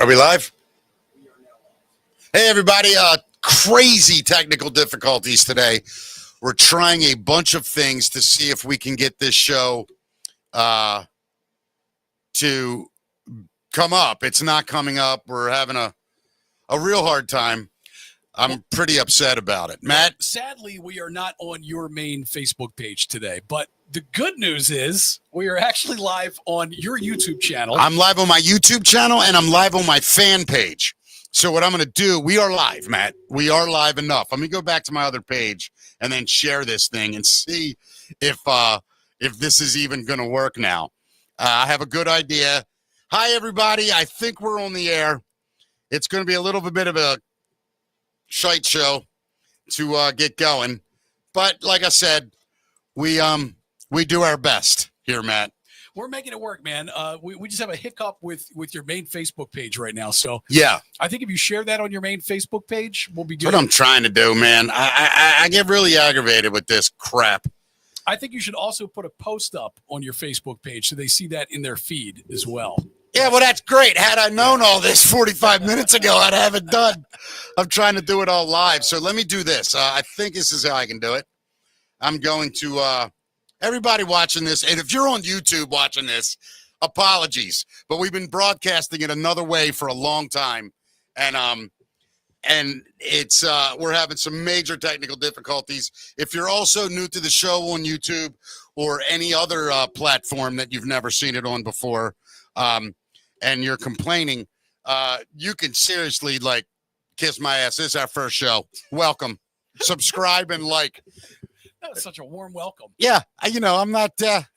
Are we live? Hey, everybody. Crazy technical difficulties today. We're trying a bunch of things to see if we can get this show to come up. It's not coming up. We're having a real hard time. I'm pretty upset about it. Matt? Sadly, we are not on your main Facebook page today, but the good news is we are actually live on your YouTube channel. I'm live on my YouTube channel, and I'm live on my fan page. So what I'm going to do, we are live, Matt. We are live enough. Let me go back to my other page and then share this thing and see if this is even going to work now. I have a good idea. Hi, everybody. I think we're on the air. It's going to be a little bit of a shite show to get going. But like I said, we do our best here, Matt. We're making it work, man. We just have a hiccup with your main Facebook page right now. So yeah, I think if you share that on your main Facebook page, we'll be good. That's what I'm trying to do, man. I get really aggravated with this crap. I think you should also put a post up on your Facebook page so they see that in their feed as well. Yeah, well, that's great. Had I known all this 45 minutes ago, I'd have it done. I'm trying to do it all live. So let me do this. I think this is how I can do it. I'm going to everybody watching this, and if you're on YouTube watching this, apologies. But we've been broadcasting it another way for a long time. And it's we're having some major technical difficulties. If you're also new to the show on YouTube or any other platform that you've never seen it on before, and you're complaining, you can seriously kiss my ass. This is our first show. Welcome. Subscribe and like. That was such a warm welcome. Yeah, I'm not that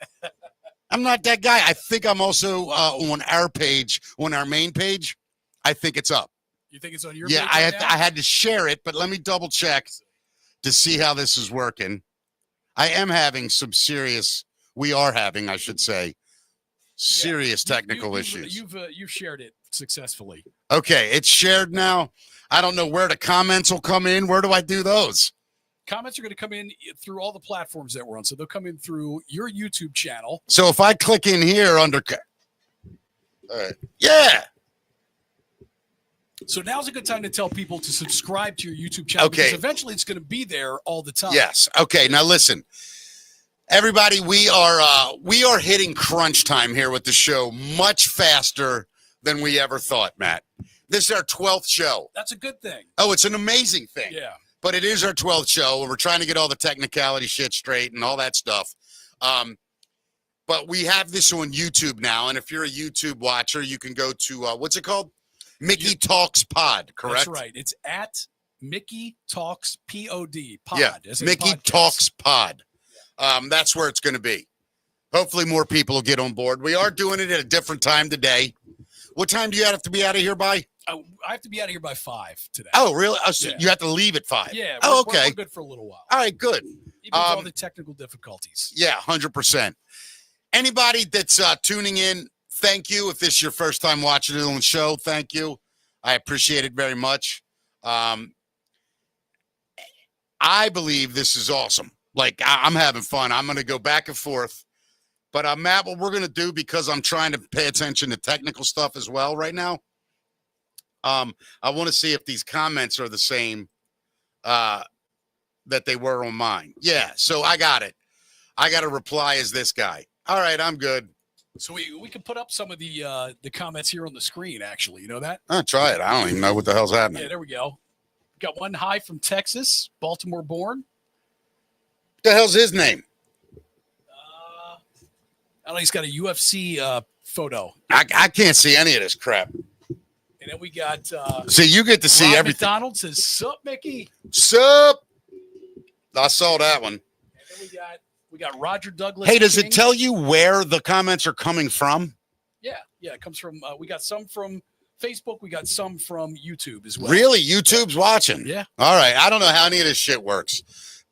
guy. I think I'm also on our page, on our main page. I think it's up. You think it's on your page? Yeah, I had to share it, but let me double check to see how this is working. I am having some serious. We are having, I should say, serious technical issues. You've shared it successfully. Okay, it's shared now. I don't know where the comments will come in. Where do I do those? Comments are going to come in through all the platforms that we're on. So they'll come in through your YouTube channel. So if I click in here under, all right, yeah. So now's a good time to tell people to subscribe to your YouTube channel. Okay. Because eventually it's going to be there all the time. Yes. Okay. Now listen, everybody, we are hitting crunch time here with the show much faster than we ever thought, Matt. This is our 12th show. That's a good thing. Oh, it's an amazing thing. Yeah. But it is our 12th show, and we're trying to get all the technicality shit straight and all that stuff. But we have this on YouTube now, and if you're a YouTube watcher, you can go to, what's it called? Mickey Talks Pod, correct? That's right. It's at Mickey Talks P-O-D, Pod. Yeah, Mickey Talks Pod. That's where it's going to be. Hopefully more people will get on board. We are doing it at a different time today. What time do you have to be out of here by? I have to be out of here by 5 today. Oh, really? Oh, so yeah. You have to leave at 5? Yeah. Okay. We're good for a little while. All right, good. Even with all the technical difficulties. Yeah, 100%. Anybody that's tuning in, thank you. If this is your first time watching it on the show, thank you. I appreciate it very much. I believe this is awesome. I'm having fun. I'm going to go back and forth. But, Matt, what we're going to do, because I'm trying to pay attention to technical stuff as well right now, I want to see if these comments are the same that they were on mine. Yeah, so I got it. I got a reply as this guy. All right, I'm good. So we can put up some of the comments here on the screen, actually. You know that? Try it. I don't even know what the hell's happening. Yeah, there we go. Got one hi from Texas, Baltimore born. What the hell's his name? I don't know. He's got a UFC photo. I can't see any of this crap. And then we got. See, you get to see Rob everything. McDonald says, "Sup, Mickey." Sup. I saw that one. And then we got Roger Douglas. Hey, does King. it tell you where the comments are coming from? Yeah. It comes from. We got some from Facebook. We got some from YouTube as well. Really, YouTube's watching. Yeah. All right. I don't know how any of this shit works.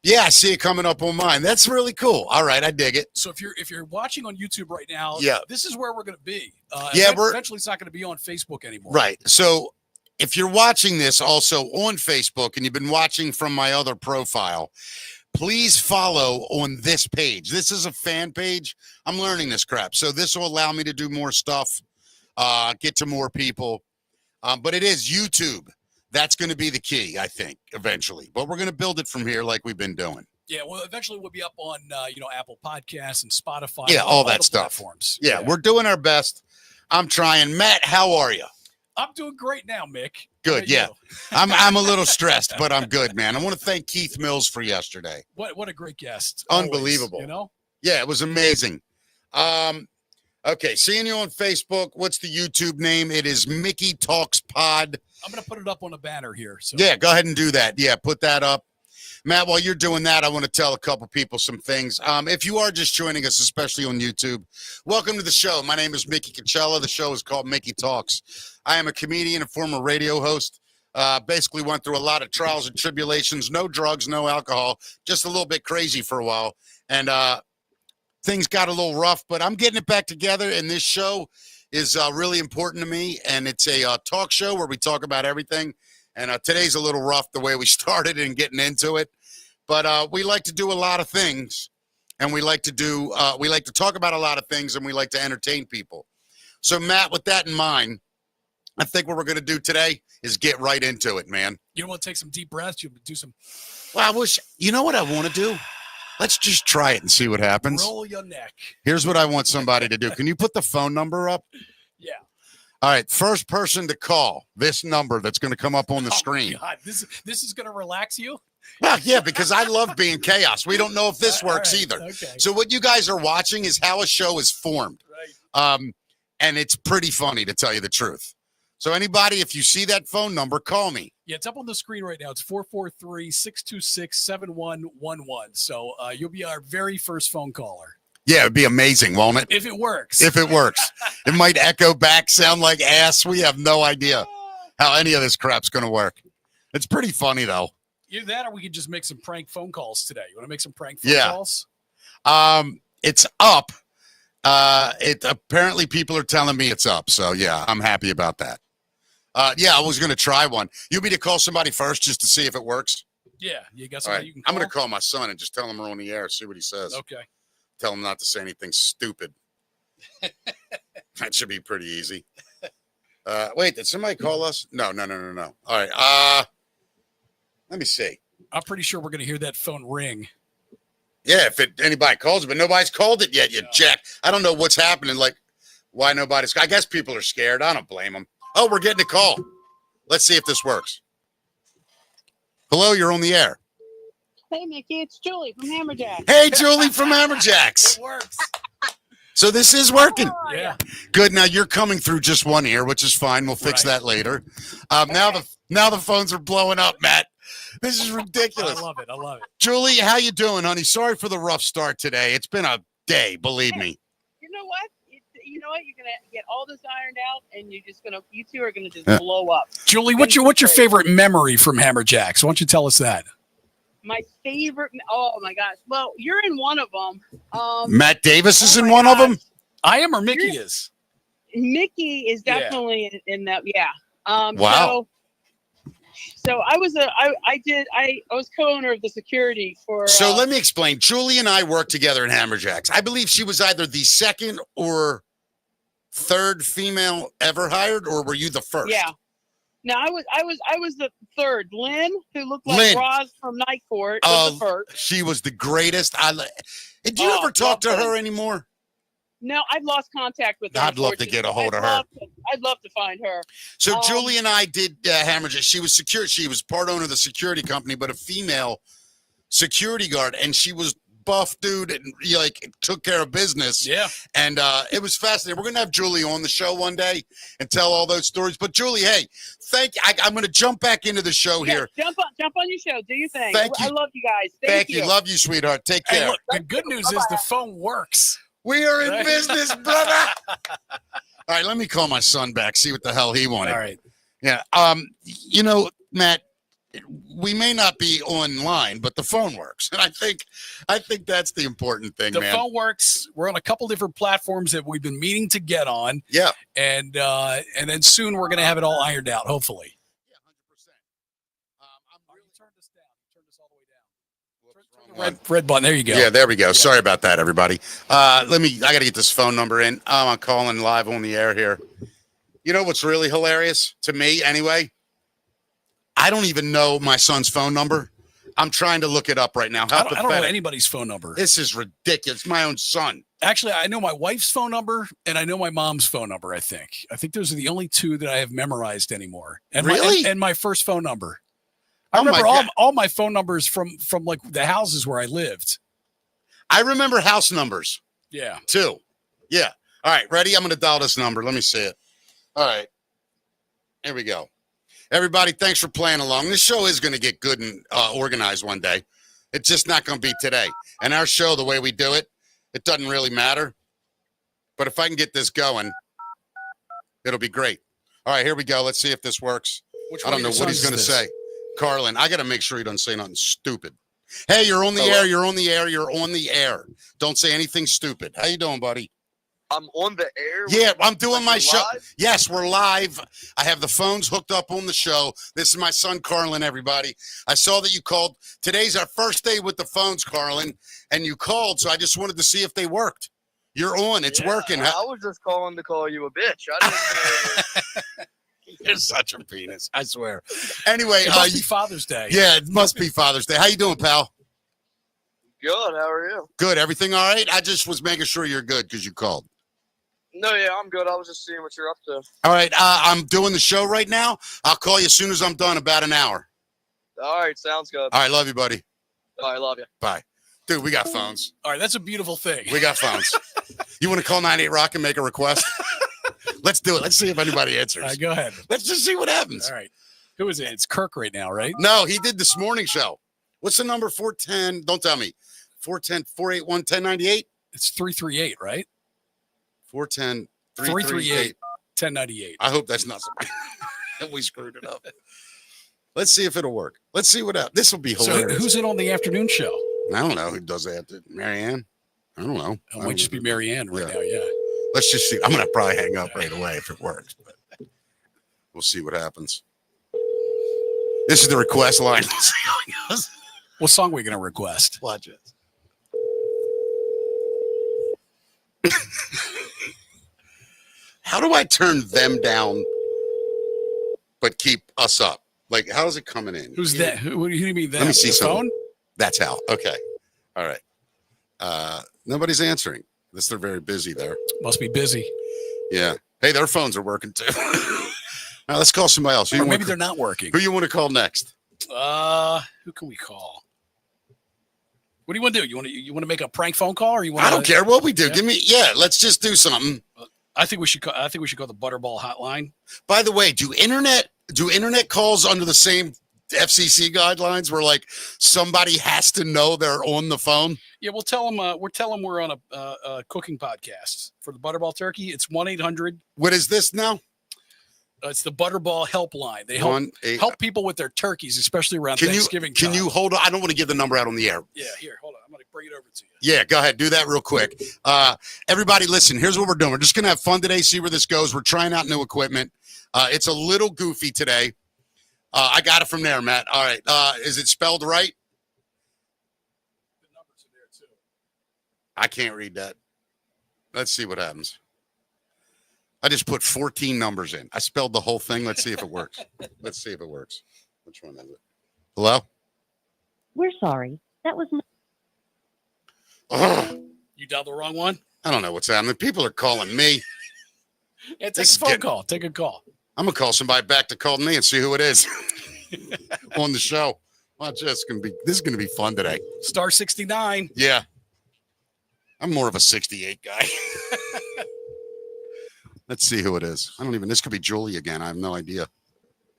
Yeah, I see it coming up on mine. That's really cool. All right, I dig it. So if you're watching on YouTube right now, yeah, this is where we're going to be. Eventually it's not going to be on Facebook anymore. Right. So if you're watching this also on Facebook and you've been watching from my other profile, please follow on this page. This is a fan page. I'm learning this crap. So this will allow me to do more stuff, get to more people. But it is YouTube. That's going to be the key, I think, eventually. But we're going to build it from here like we've been doing. Yeah, well, eventually we'll be up on Apple Podcasts and Spotify. Yeah, all that the stuff. Platforms. Yeah, we're doing our best. I'm trying. Matt, how are you? I'm doing great now, Mick. Good, yeah. I'm a little stressed, but I'm good, man. I want to thank Keith Mills for yesterday. What a great guest. Unbelievable. Always, Yeah, it was amazing. Okay, seeing you on Facebook. What's the YouTube name? It is Mickey Talks Pod. I'm going to put it up on a banner here. So. Yeah, go ahead and do that. Yeah, put that up. Matt, while you're doing that, I want to tell a couple people some things. If you are just joining us, especially on YouTube, welcome to the show. My name is Mickey Coachella. The show is called Mickey Talks. I am a comedian and former radio host. Basically went through a lot of trials and tribulations, no drugs, no alcohol, just a little bit crazy for a while. And things got a little rough, but I'm getting it back together, and this show is really important to me, and it's a talk show where we talk about everything. And today's a little rough the way we started and getting into it. But we like to do a lot of things, and we like to talk about a lot of things, and we like to entertain people. So, Matt, with that in mind, I think what we're going to do today is get right into it, man. You don't want to take some deep breaths? You do some. Well, you know what I want to do? Let's just try it and see what happens. Roll your neck. Here's what I want somebody to do. Can you put the phone number up? Yeah. All right, first person to call this number that's going to come up on the screen. God, this is going to relax you? Well, yeah, because I love being chaos. We don't know if this works either. Okay. So what you guys are watching is how a show is formed. Right. And it's pretty funny, to tell you the truth. So anybody, if you see that phone number, call me. Yeah, it's up on the screen right now. It's 443-626-7111. So you'll be our very first phone caller. Yeah, it'd be amazing, won't it? If it works. If it works. It might echo back, sound like ass. We have no idea how any of this crap's going to work. It's pretty funny, though. Either that or we could just make some prank phone calls today. You want to make some prank phone calls? It's up. Apparently people are telling me it's up. So, yeah, I'm happy about that. Yeah, I was going to try one. You want me to call somebody first just to see if it works? Yeah, you got somebody you can call? I'm going to call my son and just tell him we're on the air, see what he says. Okay. Tell him not to say anything stupid. That should be pretty easy. Wait, did somebody call us? No. All right. Let me see. I'm pretty sure we're going to hear that phone ring. Yeah, if anybody calls it, but nobody's called it yet, you jack. I don't know what's happening. Like, why nobody's. I guess people are scared. I don't blame them. Oh, we're getting a call. Let's see if this works. Hello, you're on the air. Hey, Mickey, it's Julie from Hammerjack. Hey, Julie from Hammerjacks. It works. So this is working. Yeah. Good. Now you're coming through just one ear, which is fine. We'll fix that later. Now the phones are blowing up, Matt. This is ridiculous. I love it. Julie, how you doing, honey? Sorry for the rough start today. It's been a day, believe me. You know what? You're gonna get all this ironed out, and you two are gonna just blow up. Julie, what's your favorite memory from Hammerjacks? Why don't you tell us that? My favorite. Oh my gosh! Well, you're in one of them. Matt Davis is in one of them. I am, or Mickey is. Mickey is definitely in that. Yeah. Wow. So I was I was co-owner of the security for. So let me explain. Julie and I worked together in Hammerjacks. I believe she was either the second or third female ever hired, or were you the first? Yeah. No, I was the third. Lynn, who looked like Roz from Night Court, was the first. She was the greatest. Did you ever talk to her anymore? No, I've lost contact with her. I'd love to get a hold of her. I'd love to find her. So Julie and I did Hammerjacks. She was secure. She was part owner of the security company, but a female security guard, and she was buff dude and took care of business. Yeah. And it was fascinating. We're gonna have Julie on the show one day and tell all those stories. But Julie, hey, thank you. I'm gonna jump back into the show here. Jump on your show. Do your thing. Thank you. I love you guys. Thank you. Love you, sweetheart. Take care. Hey, look, the good news is the phone works. We are in business, brother. All right, let me call my son back. See what the hell he wanted. All right. Yeah. Matt, we may not be online, but the phone works, and I think that's the important thing. The man. phone works. We're on a couple different platforms that we've been meaning to get on. Yeah, and then soon we're going to have it all ironed out, hopefully. Yeah, 100%. Turn this down. Turn this all the way down. Turn the red button. There you go. Yeah, there we go. Yeah. Sorry about that, everybody. I got to get this phone number in. I'm calling live on the air here. You know what's really hilarious to me anyway? I don't even know my son's phone number. I'm trying to look it up right now. I don't know anybody's phone number. This is ridiculous. My own son. Actually, I know my wife's phone number and I know my mom's phone number, I think. I think those are the only two that I have memorized anymore. And really? And my first phone number. I remember all my phone numbers from like the houses where I lived. I remember house numbers. Yeah. Too. Yeah. All right. Ready? I'm going to dial this number. Let me see it. All right. Here we go. Everybody, thanks for playing along. This show is going to get good and organized one day. It's just not going to be today. And our show, the way we do it, it doesn't really matter. But if I can get this going, it'll be great. All right, here we go. Let's see if this works. I don't know what he's going to say. Carlin, I got to make sure he doesn't say nothing stupid. Hey, you're on the air. You're on the air. You're on the air. Don't say anything stupid. How you doing, buddy? I'm on the air. Yeah, I'm doing my show. Live? Yes, we're live. I have the phones hooked up on the show. This is my son, Carlin, everybody. I saw that you called. Today's our first day with the phones, Carlin, and you called, so I just wanted to see if they worked. You're on. It's working. I was just calling to call you a bitch. I didn't You're such a penis, I swear. Anyway, it must be Father's Day. Yeah, it must be Father's Day. How you doing, pal? Good. How are you? Good. Everything all right? I just was making sure you're good because you called. No, yeah, I'm good. I was just seeing what you're up to. All right. I'm doing the show right now. I'll call you as soon as I'm done, about an hour. All right. Sounds good. All right. Love you, buddy. All right. Love you. Bye. Dude, we got phones. All right. That's a beautiful thing. We got phones. You want to call 98 Rock and make a request? Let's do it. Let's see if anybody answers. All right, go ahead. Let's just see what happens. All right. Who is it? It's Kirk right now, right? No, he did this morning show. What's the number? 410. Don't tell me. 410 481 1098. It's 338, right? 410 338 1098. I hope that's not somebody. We screwed it up. Let's see if it'll work. Let's see what else. This will be hilarious. So who's in on the afternoon show? I don't know who does that. Marianne? I don't know. It might just be Marianne right now, yeah. Let's just see. I'm going to probably hang up right away if it works. But we'll see what happens. This is the request line. Let's see how it goes. What song are we going to request? Watch it. How do I turn them down but keep us up? Like, how's it coming in? Who's that? Who do you mean that? Let me see some. Phone? That's how. Okay. All right. Nobody's answering. They're very busy there. Must be busy. Yeah. Hey, their phones are working too. Now let's call somebody else. Or maybe they're not working. Who you want to call next? Who can we call? What do you want to do? You want to make a prank phone call, or you want? I don't care what we do. Yeah. Let's just do something. I think we should call the Butterball hotline. By the way, do internet calls under the same FCC guidelines where like somebody has to know they're on the phone? Yeah, we'll tell them. We're on a cooking podcast for the Butterball Turkey. It's 1-800. What is this now? It's the Butterball helpline. They help people with their turkeys, especially around Thanksgiving time. Can you hold on? I don't want to give the number out on the air. Yeah, here, hold on. I'm going to bring it over to you. Yeah, go ahead. Do that real quick. Everybody, listen, here's what we're doing. We're just going to have fun today, see where this goes. We're trying out new equipment. It's a little goofy today. I got it from there, Matt. All right. Is it spelled right? The numbers are there, too. I can't read that. Let's see what happens. I just put 14 numbers in. I spelled the whole thing. Let's see if it works. Let's see if it works. Which one is it? Hello? We're sorry. That was not. You dialed the wrong one? I don't know what's happening. People are calling me. Yeah, take a phone call. Take a call. I'm going to call somebody back to call me and see who it is on the show. Watch this. This is going to be fun today. Star 69. Yeah. I'm more of a 68 guy. Let's see who it is. This could be Julie again. I have no idea.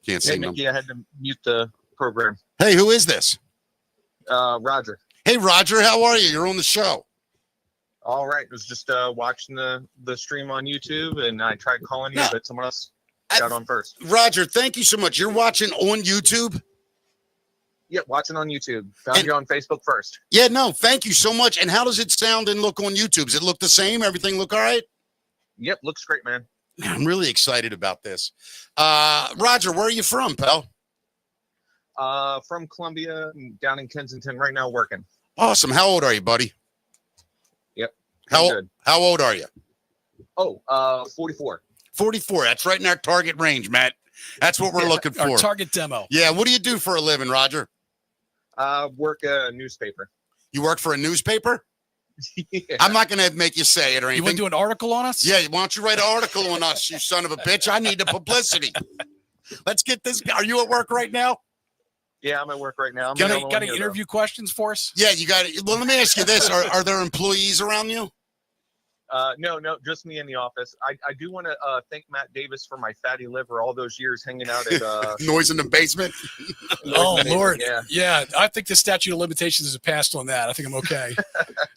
Can't see them. Mickey, I had to mute the program. Hey, who is this? Roger. Hey, Roger, how are you? You're on the show. All right. I was just watching the stream on YouTube, and I tried calling you, but someone else got on first. Roger, thank you so much. You're watching on YouTube? Yep, watching on YouTube. Found you on Facebook first. Yeah, no, thank you so much. And how does it sound and look on YouTube? Does it look the same? Everything look all right? Yep, looks great, man. I'm really excited about this. Roger, where are you from, pal? From Columbia, down in Kensington, right now working. Awesome. How old are you, buddy? Yep. How old are you? Oh, 44. 44. That's right in our target range, Matt. That's what we're looking for. Our target demo. Yeah. What do you do for a living, Roger? Work a newspaper. You work for a newspaper? Yeah. I'm not going to make you say it or anything. You want to do an article on us? Yeah. Why don't you write an article on us, you son of a bitch? I need the publicity. Let's get this. Are you at work right now? Yeah, I'm at work right now. Got any interview questions for us? Yeah, you got it. Well, let me ask you this. Are there employees around you? No, just me in the office. I do want to thank Matt Davis for my fatty liver all those years hanging out at Noise in the basement. Oh, Lord. Yeah. I think the statute of limitations is passed on that. I think I'm okay.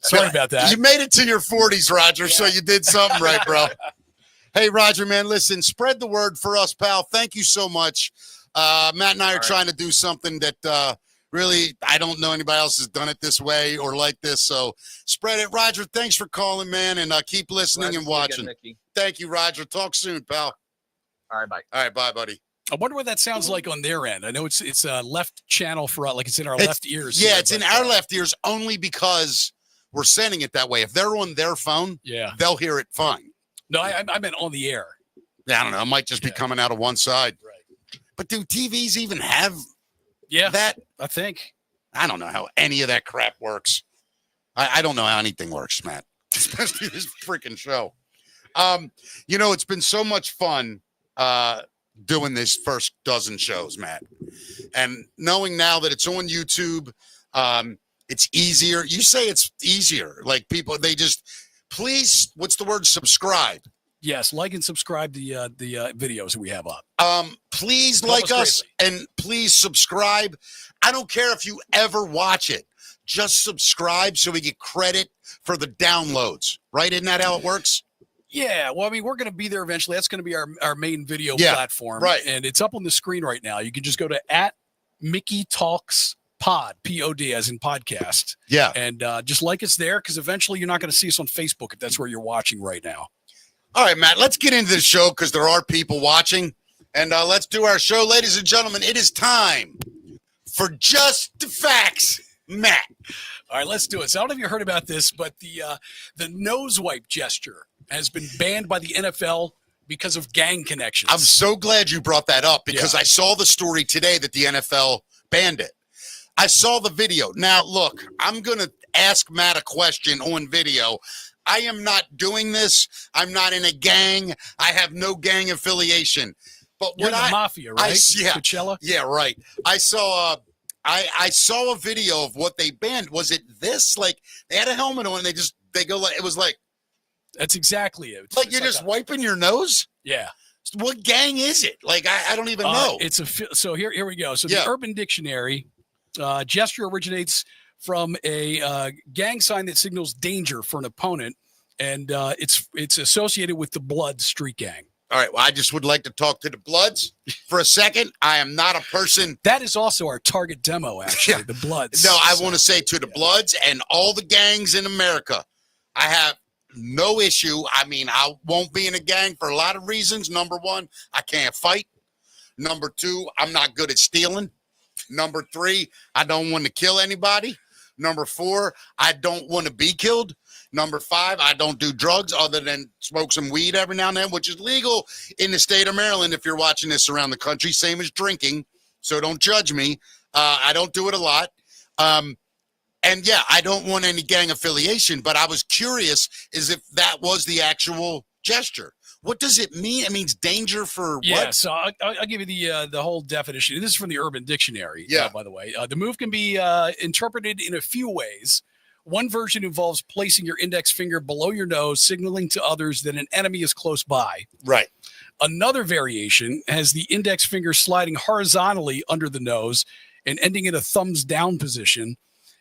Sorry about that. You made it to your 40s, Roger, so you did something right, bro. Hey, Roger, man, listen, spread the word for us, pal. Thank you so much. Matt and I are trying to do something that really, I don't know anybody else has done it this way or like this, so spread it. Roger, thanks for calling, man, and keep listening and watching. Thank you, Roger. Talk soon, pal. All right, bye. All right, bye, buddy. I wonder what that sounds like on their end. I know it's a left channel for like it's in our left ears. Yeah, it's in our left ears only because we're sending it that way. If they're on their phone, they'll hear it fine. No, I meant on the air. Yeah, I don't know. It might just be coming out of one side. Right. But do TVs even have that? I think. I don't know how any of that crap works. I don't know how anything works, Matt, especially this freaking show. It's been so much fun doing this first dozen shows, Matt. And knowing now that it's on YouTube, it's easier. You say it's easier. Like people, they just, please, what's the word? Subscribe. Yes, like and subscribe the videos that we have up. Please Help like us us and please subscribe. I don't care if you ever watch it. Just subscribe so we get credit for the downloads. Right? Isn't that how it works? Yeah. Well, I mean, we're going to be there eventually. That's going to be our main video platform. Right. And it's up on the screen right now. You can just go to @MickeyTalksPod, P-O-D as in podcast. Yeah. And just like us there because eventually you're not going to see us on Facebook if that's where you're watching right now. All right, Matt, let's get into the show because there are people watching. And let's do our show. Ladies and gentlemen, it is time for Just the Facts, Matt. All right, let's do it. So I don't know if you heard about this, but the nose wipe gesture has been banned by the NFL because of gang connections. I'm so glad you brought that up because I saw the story today that the NFL banned it. I saw the video. Now, look, I'm going to ask Matt a question on video. I am not doing this. I'm not in a gang. I have no gang affiliation. But You're in the mafia, right? Coachella? Yeah, right. I saw I saw a video of what they banned. Was it this? Like they had a helmet on and they go like it was like that's exactly it. Like you're just wiping your nose? Yeah. What gang is it? Like I don't even know. So here we go. So the Urban Dictionary gesture originates from a gang sign that signals danger for an opponent, and it's associated with the Blood street gang. All right, well, I just would like to talk to the Bloods for a second. I am not a person. That is also our target demo, actually, the Bloods. No, I want to say to the Bloods and all the gangs in America, I have no issue. I mean, I won't be in a gang for a lot of reasons. Number one, I can't fight. Number two, I'm not good at stealing. Number three, I don't want to kill anybody. Number four, I don't want to be killed. Number five, I don't do drugs other than smoke some weed every now and then, which is legal in the state of Maryland if you're watching this around the country, same as drinking. So don't judge me. I don't do it a lot. And yeah, I don't want any gang affiliation, but I was curious as if that was the actual gesture. What does it mean? It means danger for what? Yeah, so I'll give you the whole definition. This is from the Urban Dictionary, by the way. The move can be interpreted in a few ways. One version involves placing your index finger below your nose, signaling to others that an enemy is close by. Right. Another variation has the index finger sliding horizontally under the nose and ending in a thumbs down position.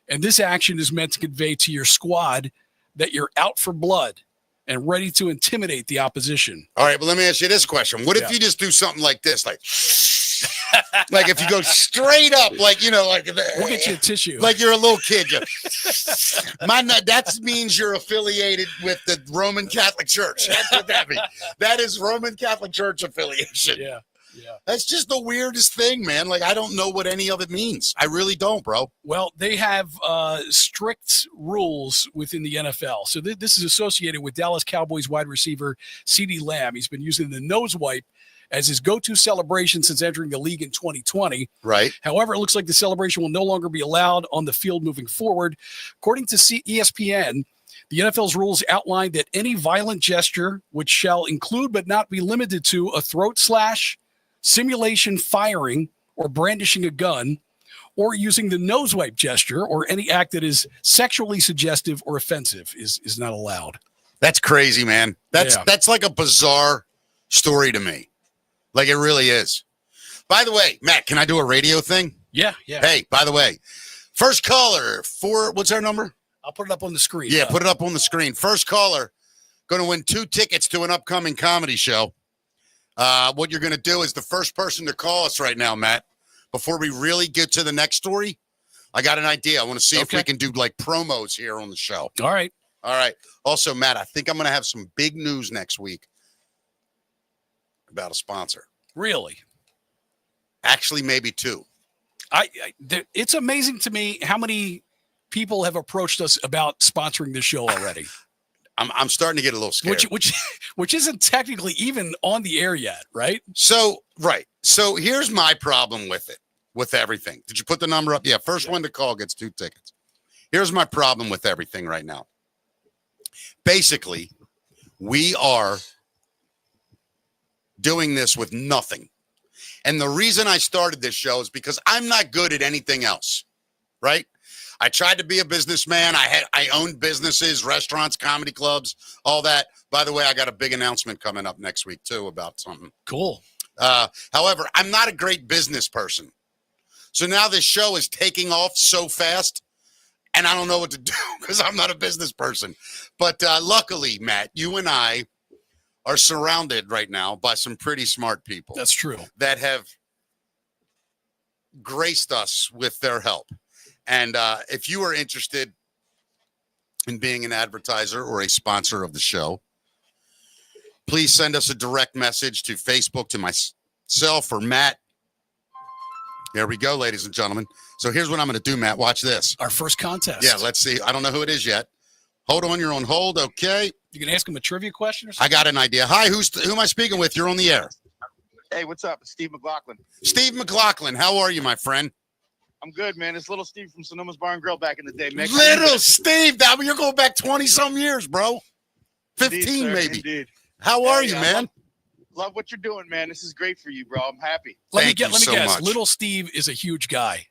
And this action is meant to convey to your squad that you're out for blood and ready to intimidate the opposition. All right, but let me ask you this question. What if you just do something like this, like like if you go straight up, like, like we'll get you a tissue. Like you're a little kid. That means you're affiliated with the Roman Catholic Church. That's what that means. That is Roman Catholic Church affiliation. Yeah. Yeah. That's just the weirdest thing, man. Like, I don't know what any of it means. I really don't, bro. Well, they have strict rules within the NFL. So this is associated with Dallas Cowboys wide receiver CeeDee Lamb. He's been using the nose wipe as his go-to celebration since entering the league in 2020. Right. However, it looks like the celebration will no longer be allowed on the field moving forward. According to ESPN, the NFL's rules outline that any violent gesture, which shall include but not be limited to a throat slash, simulation firing, or brandishing a gun, or using the nose wipe gesture, or any act that is sexually suggestive or offensive is not allowed. That's crazy, man. That's like a bizarre story to me. Like, it really is. By the way, Matt, can I do a radio thing? Yeah. Hey, by the way, first caller what's our number? I'll put it up on the screen. Yeah, put it up on the screen. First caller, going to win 2 tickets to an upcoming comedy show. What you're going to do is the first person to call us right now, Matt, before we really get to the next story, I got an idea. I want to see if we can do like promos here on the show. All right. Also, Matt, I think I'm going to have some big news next week about a sponsor. Really? Actually, maybe 2. It's amazing to me how many people have approached us about sponsoring this show already. I'm starting to get a little scared. Which isn't technically even on the air yet, right? So here's my problem with it, with everything. Did you put the number up? Yeah, first one to call gets 2 tickets. Here's my problem with everything right now. Basically, we are doing this with nothing. And the reason I started this show is because I'm not good at anything else, right? I tried to be a businessman. I owned businesses, restaurants, comedy clubs, all that. By the way, I got a big announcement coming up next week, too, about something. Cool. However, I'm not a great business person. So now this show is taking off so fast, and I don't know what to do because I'm not a business person. But luckily, Matt, you and I are surrounded right now by some pretty smart people. That's true. That have graced us with their help. And if you are interested in being an advertiser or a sponsor of the show, please send us a direct message to Facebook, to myself or Matt. There we go, ladies and gentlemen. So here's what I'm going to do, Matt. Watch this. Our first contest. Yeah, let's see. I don't know who it is yet. Hold on, you're on hold. Okay. You can ask him a trivia question or something? I got an idea. Hi, who am I speaking with? You're on the air. Hey, what's up? It's Steve McLaughlin. Steve McLaughlin, how are you, my friend? I'm good, man. It's Little Steve from Sonoma's Bar and Grill back in the day, man. Little Steve, you're going back 20-some years, bro. 15, indeed, sir, maybe. Indeed. How are you, man? Love what you're doing, man. This is great for you, bro. I'm happy. Let me Thank you so guess. much. Little Steve is a huge guy.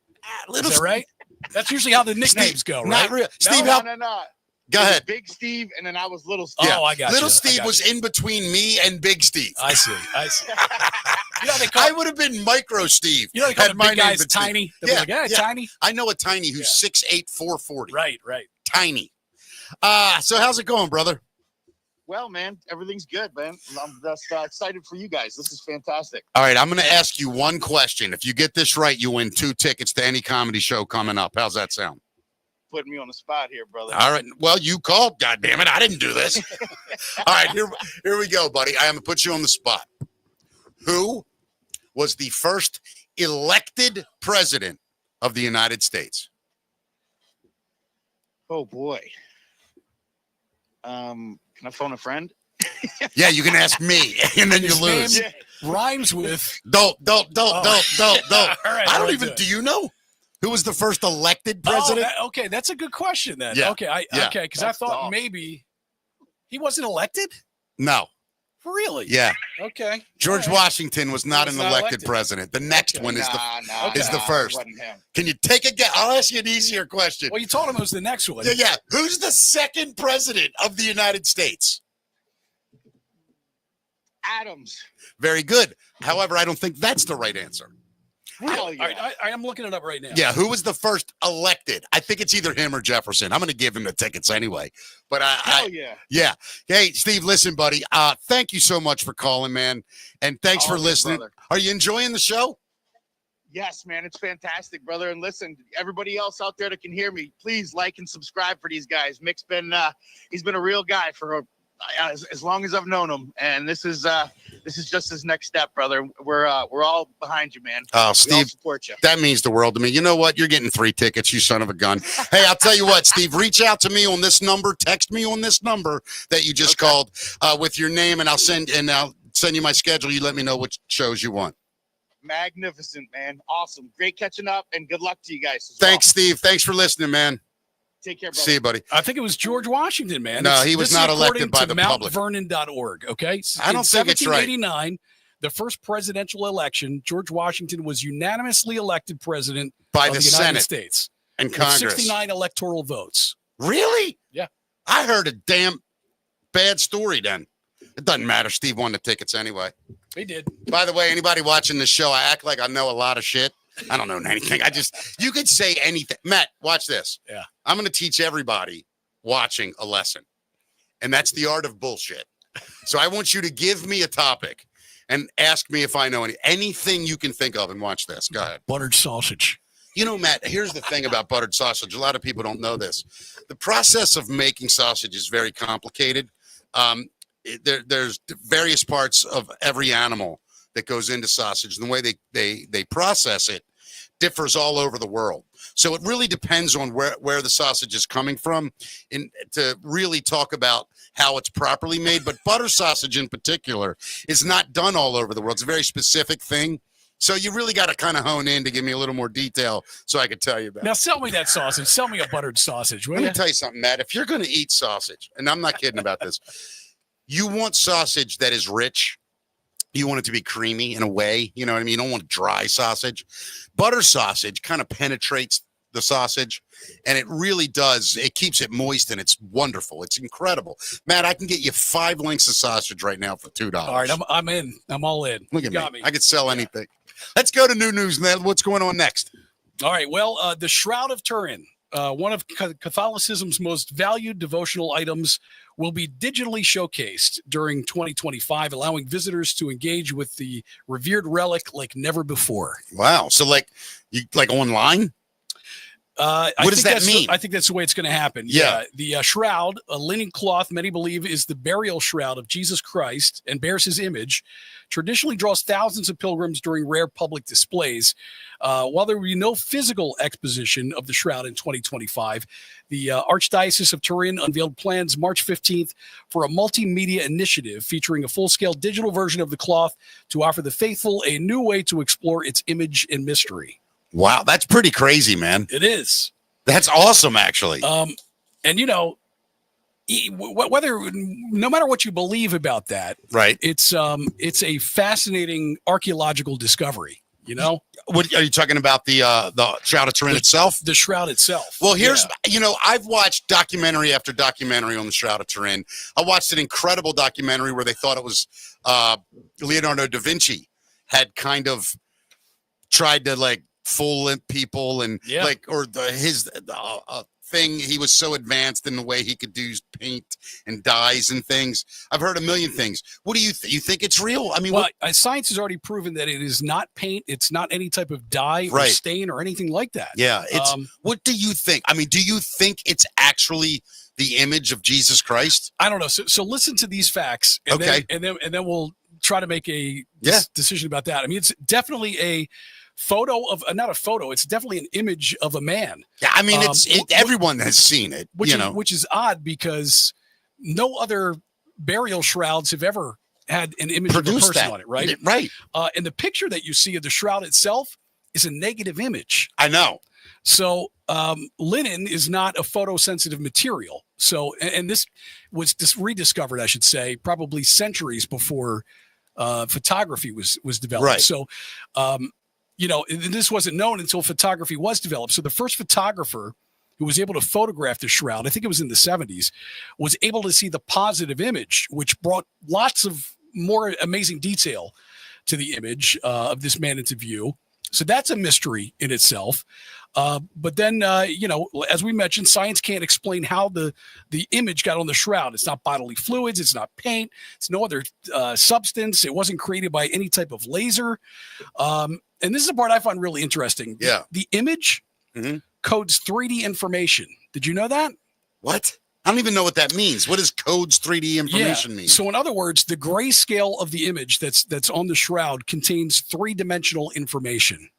Little Is that right? That's usually how the nicknames go, right? Not real. Steve, No. Go It was ahead. Big Steve, and then I was Little Steve. Yeah. Oh, I got Little you. Steve was in between me and Big Steve. I see. You know, I would have been Micro Steve. You know, they call had the my big name guys been tiny. Steve. They're like, tiny. I know a tiny who's 6'8", 440. Right. Tiny. So how's it going, brother? Well, man, everything's good, man. I'm just excited for you guys. This is fantastic. All right, I'm going to ask you one question. If you get this right, you win 2 tickets to any comedy show coming up. How's that sound? Putting me on the spot here, brother. All right. Well, you called. God damn it. I didn't do this. All right. Here we go, buddy. I am going to put you on the spot. Who was the first elected president of the United States? Oh, boy. Can I phone a friend? Yeah, you can ask me, and then you His lose. name rhymes with. Don't. All right, I don't I'll even. do it. Do you know who was the first elected president? Okay, that's a good question then. Yeah. Okay, because I That's thought tough. maybe he wasn't elected. No. Really? Yeah. Okay. George All right. Washington was not He was an not elected elected. president. The next one is is the first. It wasn't him. Can you take a guess? I'll ask you an easier question. Well, you told him it was the next one. Yeah. Who's the second president of the United States? Adams. Very good. However, I don't think that's the right answer. Hell All yeah. right, I'm looking it up right now. Yeah, who was the first elected? I think it's either him or Jefferson. I'm going to give him the tickets anyway. But Hell yeah. Hey, Steve, listen, buddy. Thank you so much for calling, man, and thanks for All good, listening. brother. Are you enjoying the show? Yes, man, it's fantastic, brother. And listen, everybody else out there that can hear me, please like and subscribe for these guys. Mick's been he's been a real guy for as long as I've known him, and this is just his next step, brother. We're all behind you, man. Oh, We all Steve, support you. that means the world to me. You know what? You're getting 3 tickets, you son of a gun. Hey, I'll tell you what, Steve, reach out to me on this number. Text me on this number that you just called with your name, and I'll send you my schedule. You let me know which shows you want. Magnificent, man. Awesome. Great catching up, and good luck to you guys. Thanks, Steve. Thanks for listening, man. Take care, brother. See you, buddy. I think it was George Washington, man. No, he was not elected by the public. MountVernon.org, okay? I don't think it's right. In 1789, the first presidential election, George Washington was unanimously elected president by of the United Senate States and Congress. 69 electoral votes. Really? Yeah. I heard a damn bad story then. It doesn't matter. Steve won the tickets anyway. He did. By the way, anybody watching the show, I act like I know a lot of shit. I don't know anything. You could say anything. Matt, watch this. Yeah. I'm going to teach everybody watching a lesson. And that's the art of bullshit. So I want you to give me a topic and ask me if I know anything you can think of, and watch this. Go ahead. Buttered sausage. You know, Matt, here's the thing about buttered sausage. A lot of people don't know this. The process of making sausage is very complicated. There's various parts of every animal that goes into sausage. And the way they process it differs all over the world. So it really depends on where the sausage is coming from to really talk about how it's properly made. But butter sausage in particular is not done all over the world. It's a very specific thing. So you really got to kind of hone in to give me a little more detail so I could tell you about it. Now sell me that sausage. Sell me a buttered sausage, will Let you? me tell you something, Matt. If you're going to eat sausage, and I'm not kidding about this, you want sausage that is rich. You want it to be creamy in a way. You know what I mean? You don't want dry sausage. Butter sausage kind of penetrates the sausage, and it really does. It keeps it moist, and it's wonderful. It's incredible. Matt, I can get you 5 links of sausage right now for $2. All right, I'm in. I'm all in. Look at Got me. I could sell anything. Let's go to new news, Ned. What's going on next? All right. Well, the Shroud of Turin, one of Catholicism's most valued devotional items, will be digitally showcased during 2025, allowing visitors to engage with the revered relic like never before. Wow. So like online? What does that mean? I think that's the way it's going to happen. Yeah. The shroud, a linen cloth, many believe is the burial shroud of Jesus Christ and bears his image, traditionally draws thousands of pilgrims during rare public displays. While there will be no physical exposition of the shroud in 2025, the Archdiocese of Turin unveiled plans March 15th for a multimedia initiative featuring a full-scale digital version of the cloth to offer the faithful a new way to explore its image and mystery. Wow, that's pretty crazy, man. It is. That's awesome, actually. And you know, no matter what you believe about that, right? It's a fascinating archaeological discovery. You know, what are you talking about? The Shroud of Turin itself? The shroud itself. Well, I've watched documentary after documentary on the Shroud of Turin. I watched an incredible documentary where they thought it was Leonardo da Vinci had kind of tried to fool people and his thing. He was so advanced in the way he could do paint and dyes and things. I've heard a million things. What do you think? You think it's real? I mean, science has already proven that it is not paint. It's not any type of dye or stain or anything like that. Yeah. What do you think? I mean, do you think it's actually the image of Jesus Christ? I don't know. So listen to these facts. And then we'll try to make a decision about that. I mean, it's definitely a photo of not a photo. It's definitely an image of a man. Yeah, I mean, everyone has seen it. Which is odd because no other burial shrouds have ever had an image of a person on it, right? Right. And the picture that you see of the shroud itself is a negative image. I know. So linen is not a photosensitive material. So and this was rediscovered, I should say, probably centuries before photography was developed. Right. So this wasn't known until photography was developed. So the first photographer who was able to photograph the shroud, I think it was in the 70s, was able to see the positive image, which brought lots of more amazing detail to the image of this man into view. So that's a mystery in itself. But then, as we mentioned, science can't explain how the image got on the shroud. It's not bodily fluids. It's not paint. It's no other substance. It wasn't created by any type of laser. And this is the part I find really interesting. Yeah. The image codes 3D information. Did you know that? What? I don't even know what that means. What does codes 3D information mean? So in other words, the grayscale of the image that's on the shroud contains three-dimensional information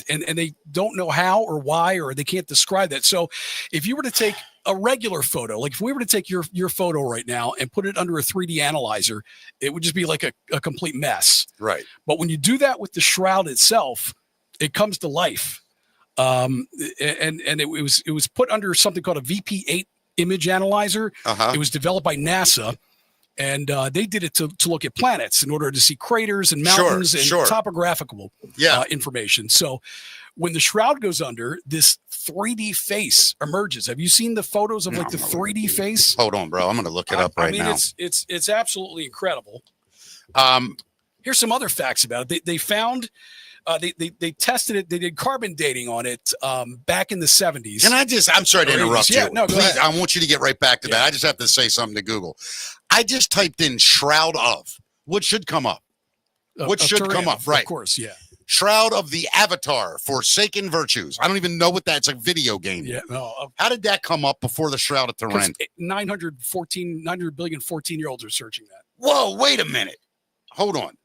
and they don't know how or why, or they can't describe that. So if you were to take a regular photo, like if we were to take your photo right now and put it under a 3D analyzer, it would just be like a complete mess. Right. But when you do that with the shroud itself, it comes to life. And it was put under something called a VP8 image analyzer. It was developed by NASA, and they did it to look at planets in order to see craters and mountains and topographical information. So when the shroud goes under, this 3D face emerges. Have you seen the photos of like the 3D face? Hold on, bro. I'm going to look it up right now. It's absolutely incredible. Here's some other facts about it. They found they tested it. They did carbon dating on it back in the 70s. I'm sorry to interrupt you. No, please, I want you to get right back to that. I just have to say something to Google. I just typed in Shroud of. What should come up? What should come up? Right. Of course, yeah. Shroud of the Avatar, Forsaken Virtues. I don't even know what that's. A video game. Yeah. No. How did that come up before the Shroud of Turin? 900 billion 14-year-olds are searching that. Whoa, wait a minute. Hold on.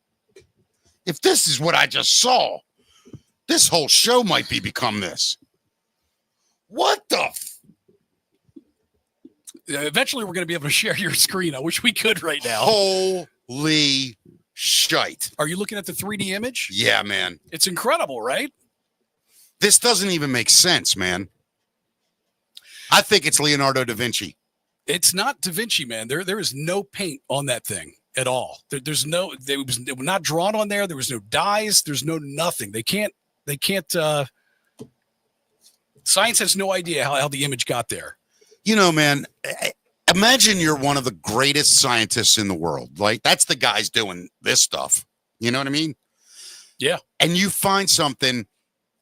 If this is what I just saw, this whole show might become this. What the? Eventually, we're going to be able to share your screen. I wish we could right now. Holy shite. Are you looking at the 3D image? Yeah, man. It's incredible, right? This doesn't even make sense, man. I think it's Leonardo da Vinci. It's not da Vinci, man. There is no paint on that thing at all. They were not drawn on there. There was no dyes. There's no nothing. They can't science has no idea how the image got there. You know, man, imagine you're one of the greatest scientists in the world. Like, that's the guys doing this stuff. You know what I mean? Yeah. And you find something.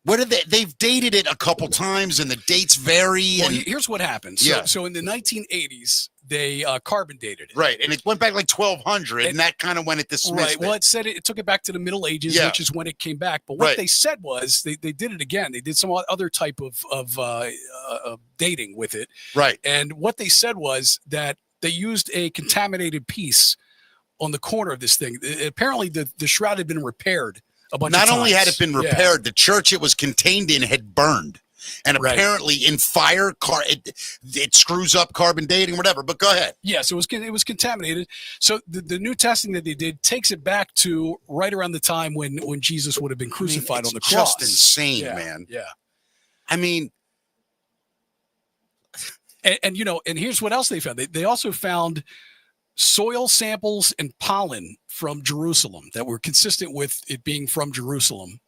What are they've dated it a couple times and the dates vary. Well, here's what happened. So in the 1980s, they carbon dated it. Right. And it went back like 1200 and that kind of when it dismissed. Right. Well, it said it took it back to the Middle Ages, which is when it came back. But what they said was they did it again. They did some other type of dating with it. Right. And what they said was that they used a contaminated piece on the corner of this thing. Apparently, the shroud had been repaired a bunch of times. Not only had it been repaired, the church it was contained in had burned. And apparently in fire, it screws up carbon dating, whatever. But go ahead. Yeah, so it was contaminated. So the new testing that they did takes it back to right around the time when Jesus would have been crucified on the cross. Just insane, man. Yeah. I mean, and here's what else they found. They also found soil samples and pollen from Jerusalem that were consistent with it being from Jerusalem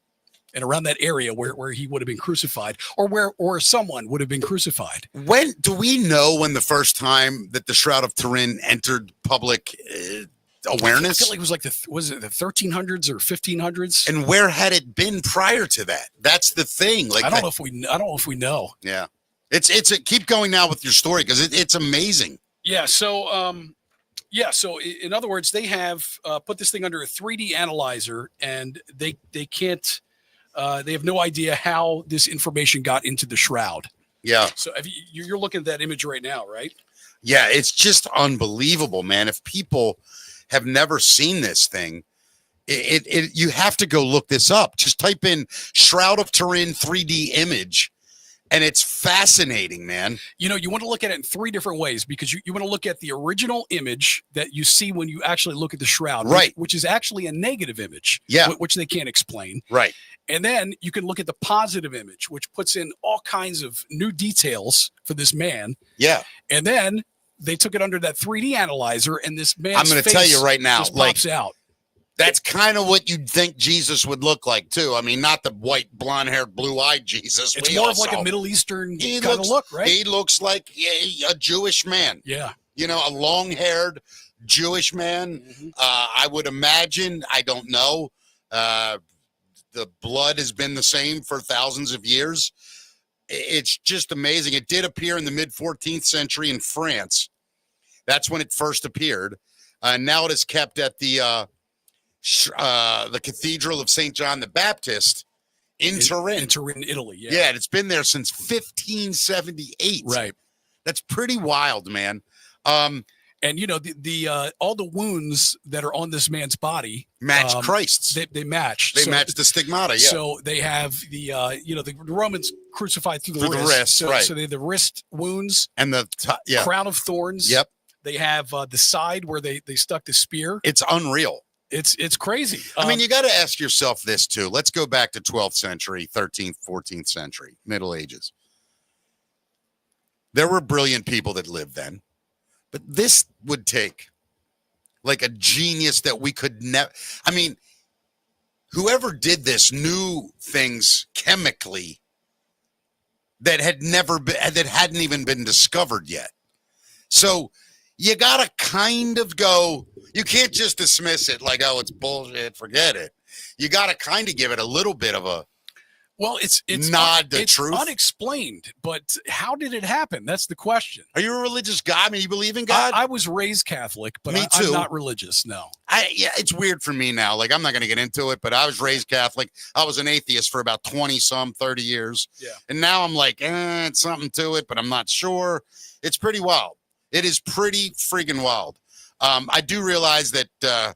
and around that area where he would have been crucified or someone would have been crucified. When do we know when the first time that the Shroud of Turin entered public awareness? I feel like it was like was it the 1300s or 1500s? And where had it been prior to that? That's the thing. Like, I don't know if we know. Yeah. Keep going now with your story because it's amazing. Yeah. So, so in other words, they have put this thing under a 3D analyzer, and they can't. They have no idea how this information got into the shroud. Yeah. So you're looking at that image right now, right? Yeah, it's just unbelievable, man. If people have never seen this thing, you have to go look this up. Just type in Shroud of Turin 3D image. And it's fascinating, man. You want to look at it in three different ways because you want to look at the original image that you see when you actually look at the shroud, right? Which is actually a negative image, which they can't explain, right? And then you can look at the positive image, which puts in all kinds of new details for this man. Yeah. And then they took it under that 3D analyzer, and this man's I'm going to tell you right now, just pops out. That's kind of what you'd think Jesus would look like, too. I mean, not the white, blonde-haired, blue-eyed Jesus. It's more of like a Middle Eastern kind of look, right? He looks like a Jewish man. Yeah. A long-haired Jewish man. Mm-hmm. I would imagine, I don't know, the blood has been the same for thousands of years. It's just amazing. It did appear in the mid-14th century in France. That's when it first appeared. Now it is kept at the Cathedral of St. John the Baptist in Turin. In Turin, Italy, Yeah, and it's been there since 1578. Right. That's pretty wild, man. And the all the wounds that are on this man's body match Christ's. They match. They match the stigmata. Yeah. So they have the Romans crucified through the wrist. So, right. So they have the wrist wounds and the crown of thorns. Yep. They have the side where they stuck the spear. It's unreal. It's crazy. I mean, you got to ask yourself this too. Let's go back to 12th century, 13th, 14th century, Middle Ages. There were brilliant people that lived then. But this would take like a genius that we could never. I mean, whoever did this knew things chemically that had never been, that hadn't even been discovered yet. So you got to kind of go, you can't just dismiss it like, oh, it's bullshit, forget it. You got to kind of give it a little bit of a, well, it's truth. Unexplained, but how did it happen? That's the question. Are you a religious guy? I mean, you believe in God? I was raised Catholic, but Me too. I'm not religious. No. It's weird for me now. Like, I'm not going to get into it, but I was raised Catholic. I was an atheist for about 30 years. Yeah. And now I'm like, it's something to it, but I'm not sure. It's pretty wild. It is pretty freaking wild. I do realize that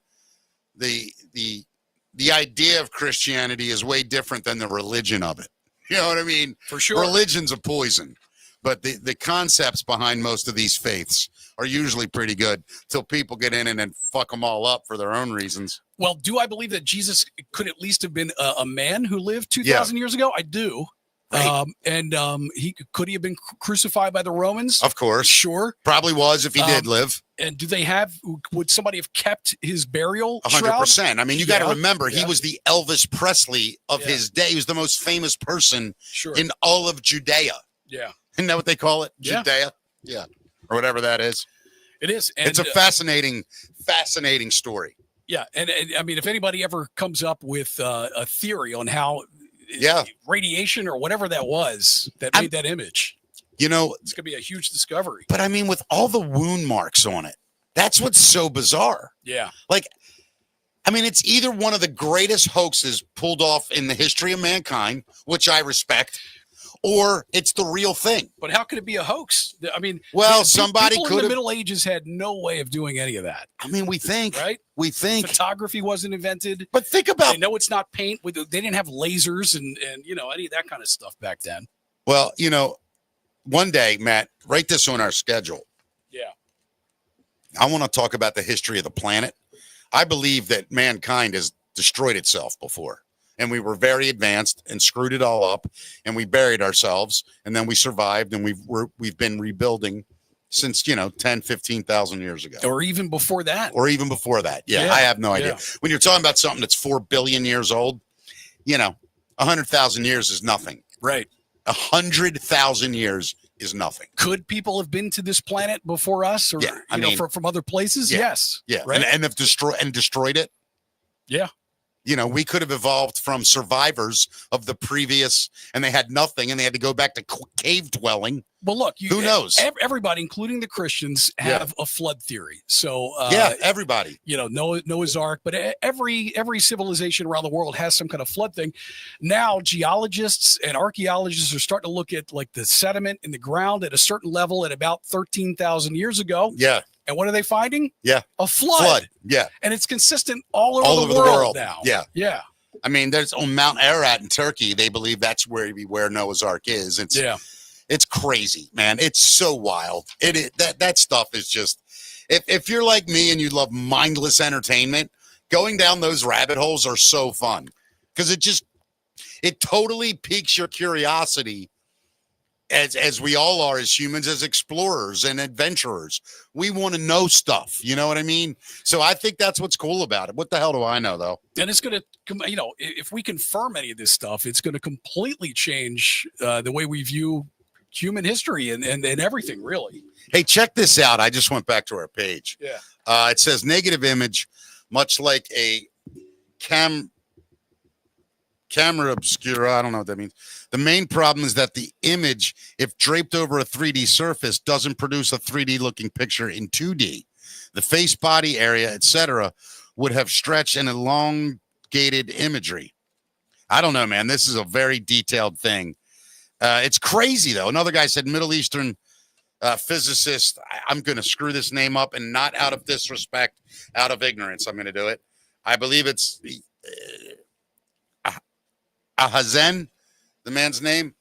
the idea of Christianity is way different than the religion of it. You know what I mean? For sure. Religion's a poison, but the concepts behind most of these faiths are usually pretty good till people get in and then fuck them all up for their own reasons. Well, do I believe that Jesus could at least have been a man who lived 2,000 years ago? I do. Right. Could he have been crucified by the Romans? Of course. Sure. Probably was if he did live. And would somebody have kept his burial 100%. I mean, you got to remember, he was the Elvis Presley of his day. He was the most famous person in all of Judea. Yeah. Isn't that what they call it? Judea? Yeah. Or whatever that is. It is. And, it's a fascinating story. Yeah. And I mean, if anybody ever comes up with a theory on how radiation or whatever that was that made that image, it's going to be a huge discovery. But I mean, with all the wound marks on it, that's what's so bizarre. Yeah. Like, I mean, it's either one of the greatest hoaxes pulled off in the history of mankind, which I respect, or it's the real thing. But how could it be a hoax? I mean, somebody people could in the Middle Ages had no way of doing any of that. I mean, we think, right? We think photography wasn't invented. But think about, they know it's not paint. They didn't have lasers and any of that kind of stuff back then. Well, one day, Matt, write this on our schedule. Yeah. I want to talk about the history of the planet. I believe that mankind has destroyed itself before. And we were very advanced and screwed it all up, and we buried ourselves, and then we survived, and we've been rebuilding since 10, 15,000 years ago, or even before that. Yeah, I have no idea. When you're talking about something that's 4 billion years old, 100,000 years is nothing. Right. 100,000 years is nothing. Could people have been to this planet before us, or from other places? Yeah, yes. Yeah, right? and have destroyed it. Yeah. We could have evolved from survivors of the previous, and they had nothing, and they had to go back to cave dwelling. Well, look, who knows? Everybody, including the Christians, have a flood theory. So, everybody, Noah's Ark, but every civilization around the world has some kind of flood thing. Now, geologists and archaeologists are starting to look at like the sediment in the ground at a certain level at about 13,000 years ago. Yeah. And what are they finding? Yeah. A flood. Yeah. And it's consistent all over the world now. Yeah. Yeah. I mean, there's on Mount Ararat in Turkey, they believe that's where Noah's Ark is. It's crazy, man. It's so wild. That stuff is just, if you're like me and you love mindless entertainment, going down those rabbit holes are so fun because it totally piques your curiosity. As we all are as humans, as explorers and adventurers, we want to know stuff. You know what I mean? So I think that's what's cool about it. What the hell do I know, though? And it's going to, if we confirm any of this stuff, it's going to completely change the way we view human history and everything, really. Hey, check this out. I just went back to our page. Yeah. It says negative image, much like a camera obscura. I don't know what that means. The main problem is that the image, if draped over a 3D surface, doesn't produce a 3D looking picture in 2D. The face, body area, etc., would have stretched and elongated imagery. I don't know, man. This is a very detailed thing. It's crazy, though. Another guy said Middle Eastern physicist. I'm going to screw this name up, and not out of disrespect, out of ignorance. I'm going to do it. I believe it's Ahazen, the man's name.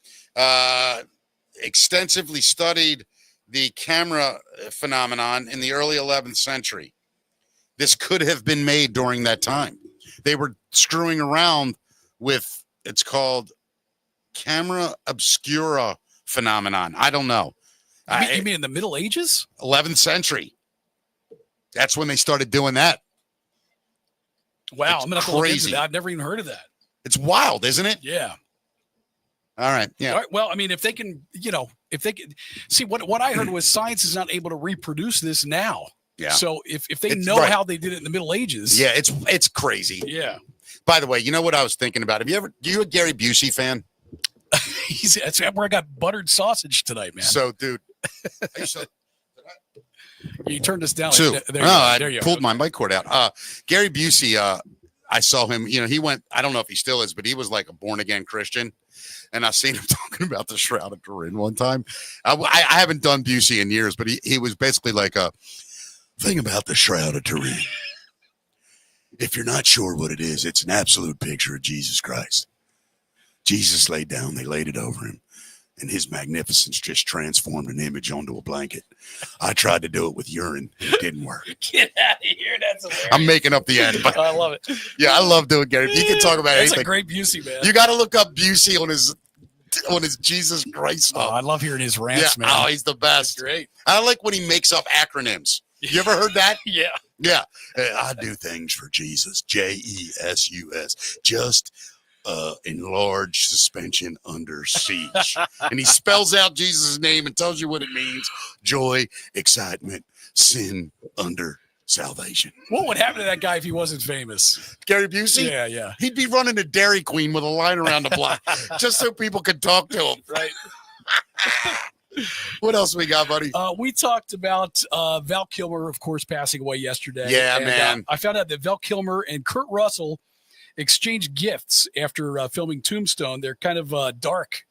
Extensively studied the camera phenomenon in the early 11th century. This could have been made during that time. They were screwing around with, it's called camera obscura phenomenon. I don't know. You mean in the Middle Ages? 11th century. That's when they started doing that. Wow, It's I'm going to have to look into crazy. that. I've never even heard of that. It's wild, isn't it? Yeah. All right. Yeah. All right, well, I mean, if they can, if they can see what I heard was science is not able to reproduce this now. Yeah. So if they It's know right. how they did it in the Middle Ages. Yeah, it's crazy. Yeah. By the way, you know what I was thinking about? Do you a Gary Busey fan? That's where I got buttered sausage tonight, man. So, dude, You turned us down. Two. There you go. I There you go. pulled my mic cord out. Gary Busey, I saw him, he went, I don't know if he still is, but he was like a born again Christian. And I seen him talking about the Shroud of Turin one time. I haven't done Busey in years, but he was basically like a thing about the Shroud of Turin. If you're not sure what it is, it's an absolute picture of Jesus Christ. Jesus laid down, they laid it over him, and his magnificence just transformed an image onto a blanket. I tried to do it with urine. It didn't work. Get out of here. That's hilarious. I'm making up the end. But I love it. yeah, I love doing Gary. You can talk about That's anything. a great Busey, man. You got to look up Busey on his Jesus Christ Oh, stuff. I love hearing his rants, Yeah. man. Oh, he's the best. Great. I like when he makes up acronyms. You ever heard that? Yeah. Yeah. I do things for Jesus. Jesus. Just enlarged suspension under siege. And he spells out Jesus' name and tells you what it means. Joy, excitement, sin under salvation. What would happen to that guy if he wasn't famous? Gary Busey? Yeah, yeah. He'd be running a Dairy Queen with a line around the block just so people could talk to him. Right. What else we got, buddy? We talked about Val Kilmer, of course, passing away yesterday. Yeah, And, man. I found out that Val Kilmer and Kurt Russell exchanged gifts after filming Tombstone. They're kind of dark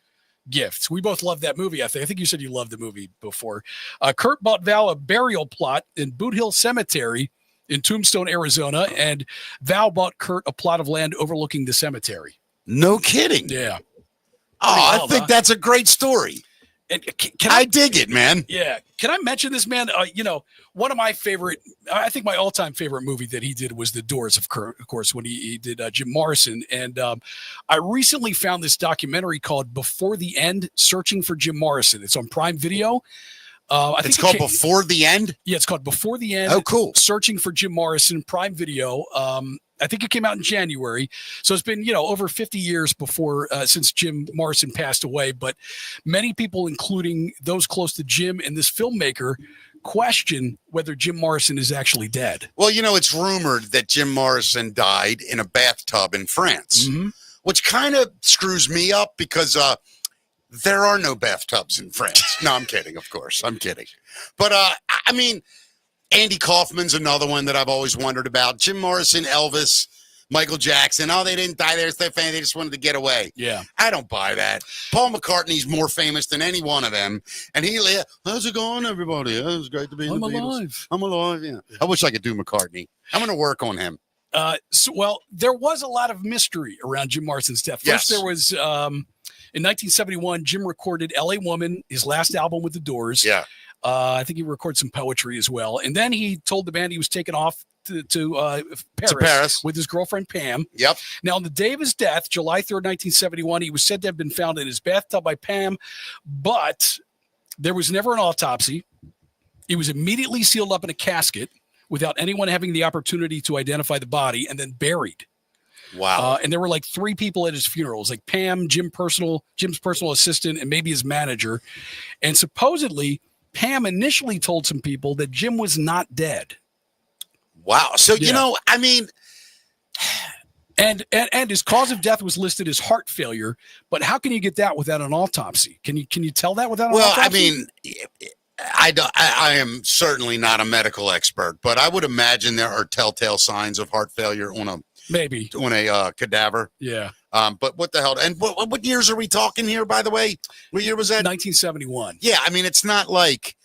gifts. We both loved that movie. I think you said you loved the movie before. Kurt bought Val a burial plot in Boot Hill Cemetery in Tombstone, Arizona, and Val bought Kurt a plot of land overlooking the cemetery. No kidding. Yeah. Oh, wild, I think huh? that's a great story. And I dig it, man. Yeah. Can I mention this, man? One of my favorite, I think my all-time favorite movie that he did was The Doors, of course, when he did Jim Morrison. And I recently found this documentary called Before the End, Searching for Jim Morrison. It's on Prime Video. I think It's called Before the End? Yeah, it's called Before the End. Oh, cool. Searching for Jim Morrison, Prime Video. I think it came out in January. So it's been, over 50 years since Jim Morrison passed away. But many people, including those close to Jim and this filmmaker, question whether Jim Morrison is actually dead. Well, it's rumored that Jim Morrison died in a bathtub in France, which kind of screws me up because there are no bathtubs in France. No, I'm kidding, of course. I'm kidding. But, I mean, Andy Kaufman's another one that I've always wondered about. Jim Morrison, Elvis, Michael Jackson. Oh, they didn't die there. It's their fan. They just wanted to get away. Yeah. I don't buy that. Paul McCartney's more famous than any one of them. And how's it going, everybody? Oh, it's great to be in the Beatles. Alive. I'm alive, yeah. I wish I could do McCartney. I'm going to work on him. There was a lot of mystery around Jim Morrison's death. First, there was, in 1971, Jim recorded L.A. Woman, his last album with the Doors. Yeah. I think he recorded some poetry as well. And then he told the band he was taken off to Paris with his girlfriend, Pam. Yep. Now, on the day of his death, July 3rd, 1971, he was said to have been found in his bathtub by Pam, but there was never an autopsy. He was immediately sealed up in a casket without anyone having the opportunity to identify the body and then buried. Wow. And there were like 3 people at his funeral. It was like Pam, Jim's personal assistant, and maybe his manager. And supposedly, Pam initially told some people that Jim was not dead. Wow. So, Yeah. I mean, And his cause of death was listed as heart failure, but how can you get that without an autopsy? Can you tell that without an autopsy? I mean, I am certainly not a medical expert, but I would imagine there are telltale signs of heart failure on maybe. a cadaver. Yeah. But what the hell? And what years are we talking here, by the way? What year was that? 1971. Yeah, I mean, it's not like,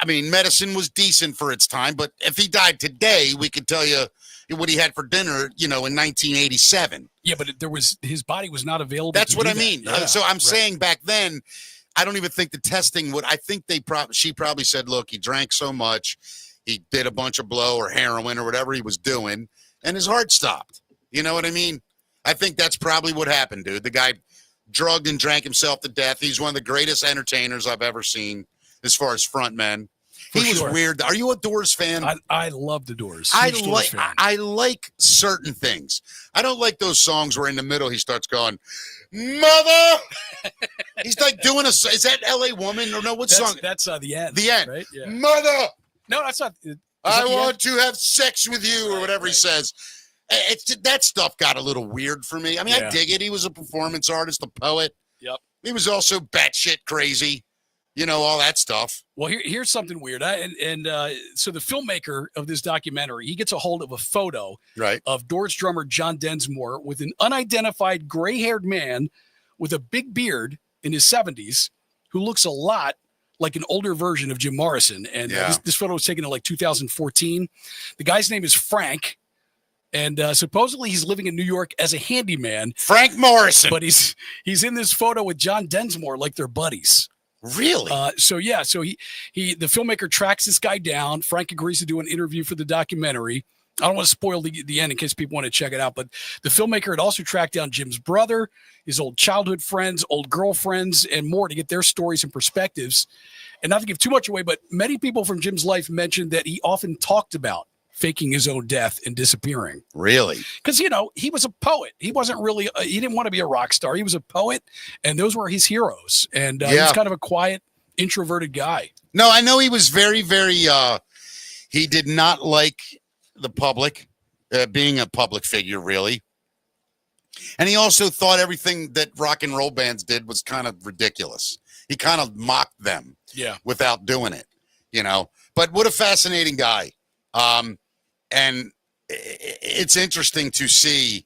I mean, medicine was decent for its time, but if he died today, we could tell you what he had for dinner, in 1987. Yeah, but his body was not available. That's what I mean. Yeah, so I'm saying back then, I don't even think the testing would. I think she probably said, look, he drank so much, he did a bunch of blow or heroin or whatever he was doing, and his heart stopped. You know what I mean? I think that's probably what happened, dude. The guy drugged and drank himself to death. He's one of the greatest entertainers I've ever seen as far as frontmen. He was weird. Are you a Doors fan? I love the Doors. I like certain things. I don't like those songs where in the middle he starts going, mother. He's like doing is that L.A. Woman or no? What song? That's the end. The end. Right? Yeah. Mother. No, that's not. I want to have sex with you or whatever he says. That stuff got a little weird for me. I mean, I dig it. He was a performance artist, a poet. Yep. He was also batshit crazy. All that stuff. Well, here's something weird. So the filmmaker of this documentary, he gets a hold of a photo of Doors drummer John Densmore with an unidentified gray-haired man with a big beard in his 70s who looks a lot like an older version of Jim Morrison. And this photo was taken in like 2014. The guy's name is Frank. And supposedly he's living in New York as a handyman. Frank Morrison. But he's in this photo with John Densmore like they're buddies. Really? So the filmmaker tracks this guy down. Frank agrees to do an interview for the documentary. I don't want to spoil the end in case people want to check it out, but the filmmaker had also tracked down Jim's brother, his old childhood friends, old girlfriends, and more to get their stories and perspectives. And not to give too much away, but many people from Jim's life mentioned that he often talked about faking his own death and disappearing. Really? Because, he was a poet. He wasn't really, he didn't want to be a rock star. He was a poet, and those were his heroes. And he was kind of a quiet, introverted guy. No, I know he was very, very, he did not like the public, being a public figure, really. And he also thought everything that rock and roll bands did was kind of ridiculous. He kind of mocked them without doing it, But what a fascinating guy. And it's interesting to see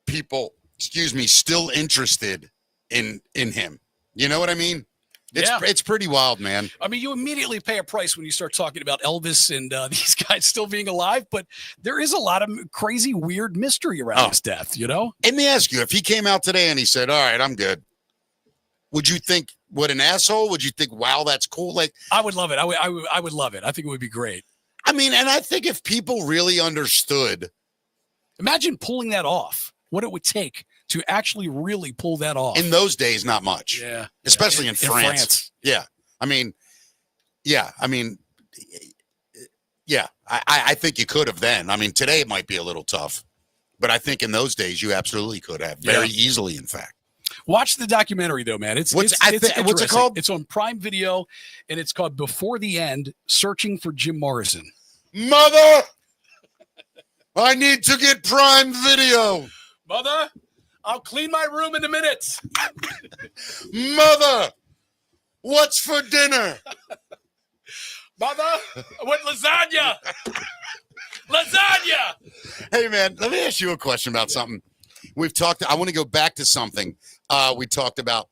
people, still interested in him. You know what I mean? It's pretty wild, man. I mean, you immediately pay a price when you start talking about Elvis and these guys still being alive, but there is a lot of crazy, weird mystery around his death, Let me ask you, if he came out today and he said, all right, I'm good, would you think, what an asshole? Would you think, wow, that's cool? Like, I would love it. I would love it. I think it would be great. I mean, and I think if people really understood. Imagine pulling that off, what it would take to actually really pull that off. In those days, not much. Yeah. Especially in France. Yeah. I think you could have then. I mean, today it might be a little tough, but I think in those days you absolutely could have, very easily, in fact. Watch the documentary, though, man. What's it called? It's on Prime Video, and it's called Before the End, Searching for Jim Morrison. Mother, I need to get Prime Video. Mother, I'll clean my room in a minute. Mother, what's for dinner? Mother, I want lasagna. Lasagna. Hey, man, let me ask you a question about something. I want to go back to something we talked about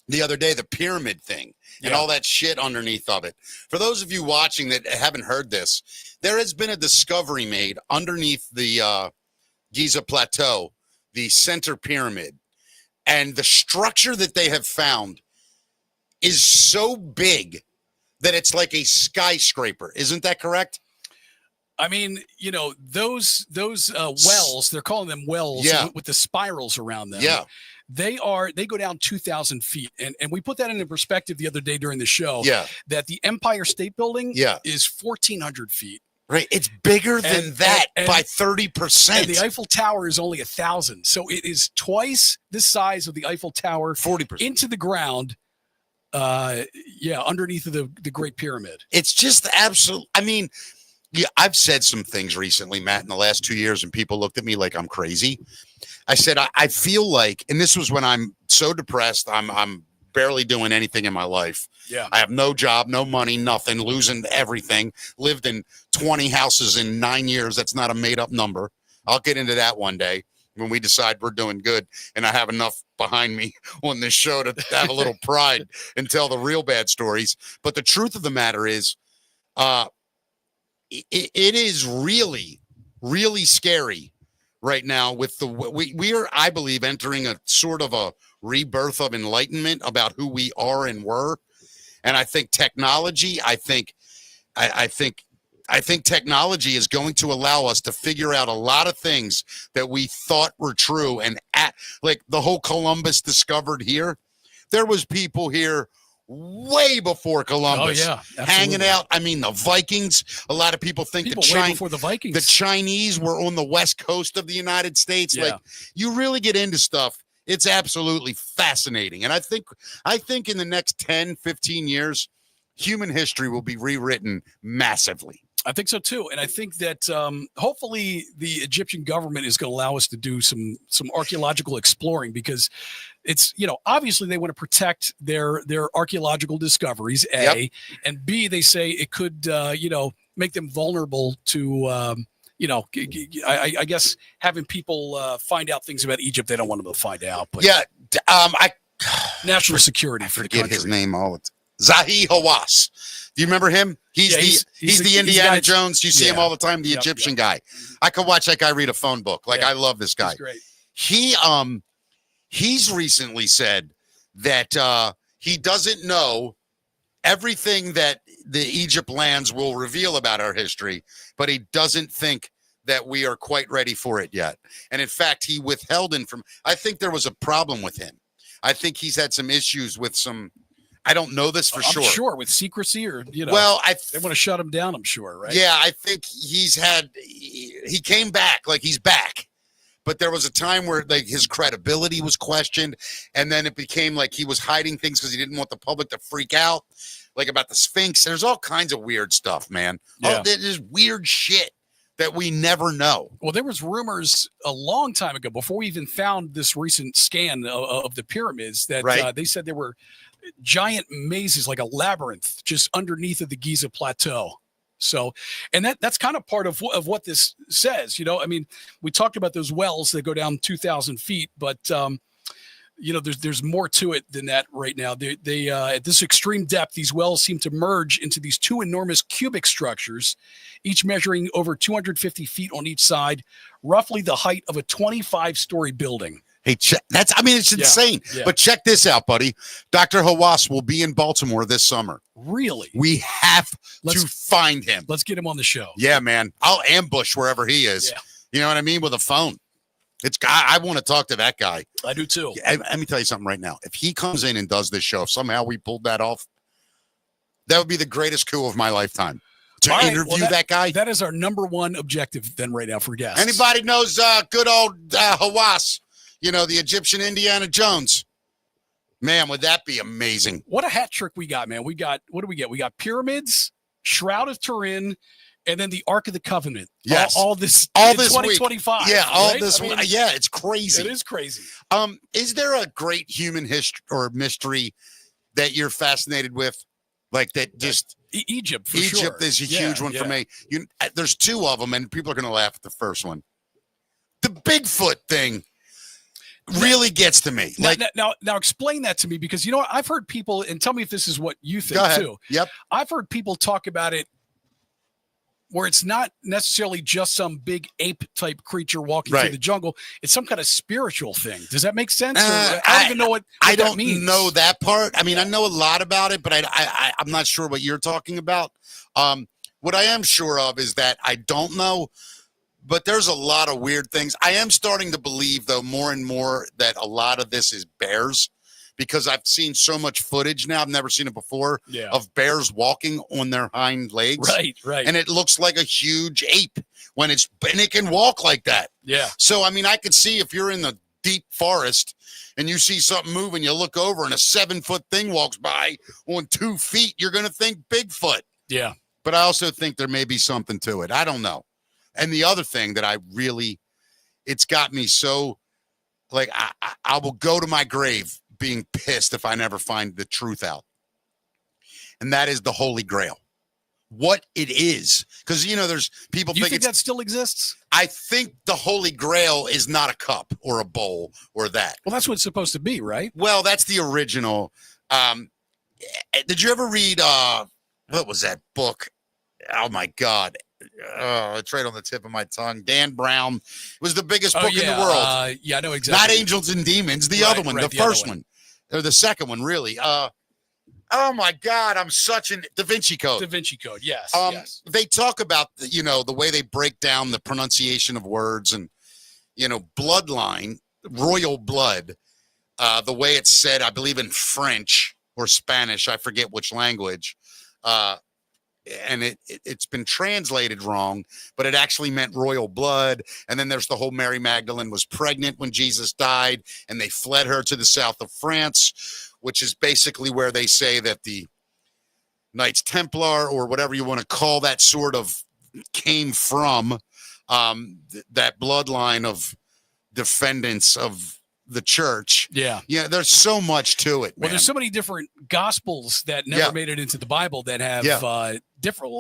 the other day, the pyramid thing and all that shit underneath of it. For those of you watching that haven't heard this, there has been a discovery made underneath the Giza Plateau, the center pyramid. And the structure that they have found is so big that it's like a skyscraper. Isn't that correct? I mean, those wells, they're calling them wells with the spirals around them. Yeah. They go down 2,000 feet. And we put that into perspective the other day during the show. Yeah. That the Empire State Building is 1,400 feet. Right. It's bigger than that by 30%. And the Eiffel Tower is only 1,000. So it is twice the size of the Eiffel Tower. 40%. Into the ground. Underneath of the Great Pyramid. It's just absolute. I mean, I've said some things recently, Matt, in the last 2 years, and people looked at me like I'm crazy. I said, I feel like, and this was when I'm so depressed, I'm barely doing anything in my life. Yeah. I have no job, no money, nothing, losing everything, lived in 20 houses in 9 years. That's not a made up number. I'll get into that one day. when we decide we're doing good and I have enough behind me on this show to have a little pride and tell the real bad stories. But the truth of the matter is, it is really, really scary right now with we are, I believe, entering a sort of a rebirth of enlightenment about who we are and were. And I think technology, I think technology is going to allow us to figure out a lot of things that we thought were true. And like the whole Columbus discovered here, there was people here way before Columbus hanging out. I mean, the Vikings, a lot of people think way before the Vikings. The Chinese were on the west coast of the United States. Yeah. Like, you really get into stuff. It's absolutely fascinating. And I think in the next 10, 15 years, human history will be rewritten massively. I think so too, and I think that hopefully the Egyptian government is going to allow us to do some archaeological exploring, because it's, obviously they want to protect their archaeological discoveries, A, and B, they say it could make them vulnerable to I guess having people find out things about Egypt they don't want them to find out. But national security for the country. His name all the time. Zahi Hawass. Do you remember him? He's the Indiana Jones. You see him all the time, the Egyptian guy. I could watch that guy read a phone book. Like, I love this guy. He's great. He's recently said that he doesn't know everything that the Egypt lands will reveal about our history, but he doesn't think that we are quite ready for it yet. And in fact, he withheld I think there was a problem with him. I think he's had some issues with I don't know this for sure. Sure, with secrecy or, well, they want to shut him down, I'm sure, right? Yeah, I think he came back, like he's back. But there was a time where like his credibility was questioned, and then it became like he was hiding things because he didn't want the public to freak out, like about the Sphinx. There's all kinds of weird stuff, man. Yeah. There's weird shit that we never know. Well, there was rumors a long time ago, before we even found this recent scan of the pyramids, that they said there were giant mazes, like a labyrinth, just underneath of the Giza plateau. So, and that's kind of part of what this says. I mean, we talked about those wells that go down 2,000 feet, but there's more to it than that right now. They at this extreme depth, these wells seem to merge into these two enormous cubic structures, each measuring over 250 feet on each side, roughly the height of a 25-story building. Hey, it's insane. Yeah. But check this out, buddy. Dr. Hawass will be in Baltimore this summer. Really? We have to find him. Let's get him on the show. Yeah, man. I'll ambush wherever he is. Yeah. You know what I mean? With a phone. I want to talk to that guy. I do too. Let me tell you something right now. If he comes in and does this show, if somehow we pulled that off, that would be the greatest coup of my lifetime. To interview that guy. That is our number one objective then right now for guests. Anybody knows good old Hawass? The Egyptian Indiana Jones. Man, would that be amazing? What a hat trick we got, man. What do we get? We got pyramids, Shroud of Turin, and then the Ark of the Covenant. Yes. All this 2025. Yeah, right? It's crazy. It is crazy. Is there a great human history or mystery that you're fascinated with? Like that just... Egypt, for sure. Egypt is a huge one for me. There's two of them, and people are going to laugh at the first one. The Bigfoot thing really gets to me. Now explain that to me, because I've heard people, and tell me if this is what you think too. Yep. I've heard people talk about it where it's not necessarily just some big ape type creature walking through the jungle. It's some kind of spiritual thing. Does that make sense? I don't even know what that means. I don't know that part. I mean, I know a lot about it, but I'm not sure what you're talking about. What I am sure of is that I don't know. But there's a lot of weird things. I am starting to believe, though, more and more that a lot of this is bears, because I've seen so much footage now. I've never seen it before of bears walking on their hind legs. Right. And it looks like a huge ape and it can walk like that. Yeah. So, I mean, I could see if you're in the deep forest and you see something moving, you look over and a 7-foot thing walks by on 2 feet, you're going to think Bigfoot. Yeah. But I also think there may be something to it. I don't know. And the other thing that it's got me so, like, I will go to my grave being pissed if I never find the truth out. And that is the Holy Grail. what it is. Because, there's people Do you think it's, that still exists? I think the Holy Grail is not a cup or a bowl or that. Well, that's what it's supposed to be, right? Well, that's the original. Did you ever read, what was that book? Oh, my God. Oh, it's right on the tip of my tongue. Dan Brown was the biggest book in the world. Yeah, I know exactly. Not Angels and Demons, the other one, the first one. Or the second one, really. Oh my God, I'm such an Da Vinci Code. Da Vinci Code, yes. Yes. They talk about the way they break down the pronunciation of words and bloodline, royal blood, the way it's said, I believe in French or Spanish, I forget which language. And it's been translated wrong, but it actually meant royal blood. And then there's the whole Mary Magdalene was pregnant when Jesus died, and they fled her to the south of France, which is basically where they say that the Knights Templar, or whatever you want to call that, sort of came from, that bloodline of defendants of the church. Yeah. There's so much to it, man. Well, there's so many different gospels that never made it into the Bible that have different,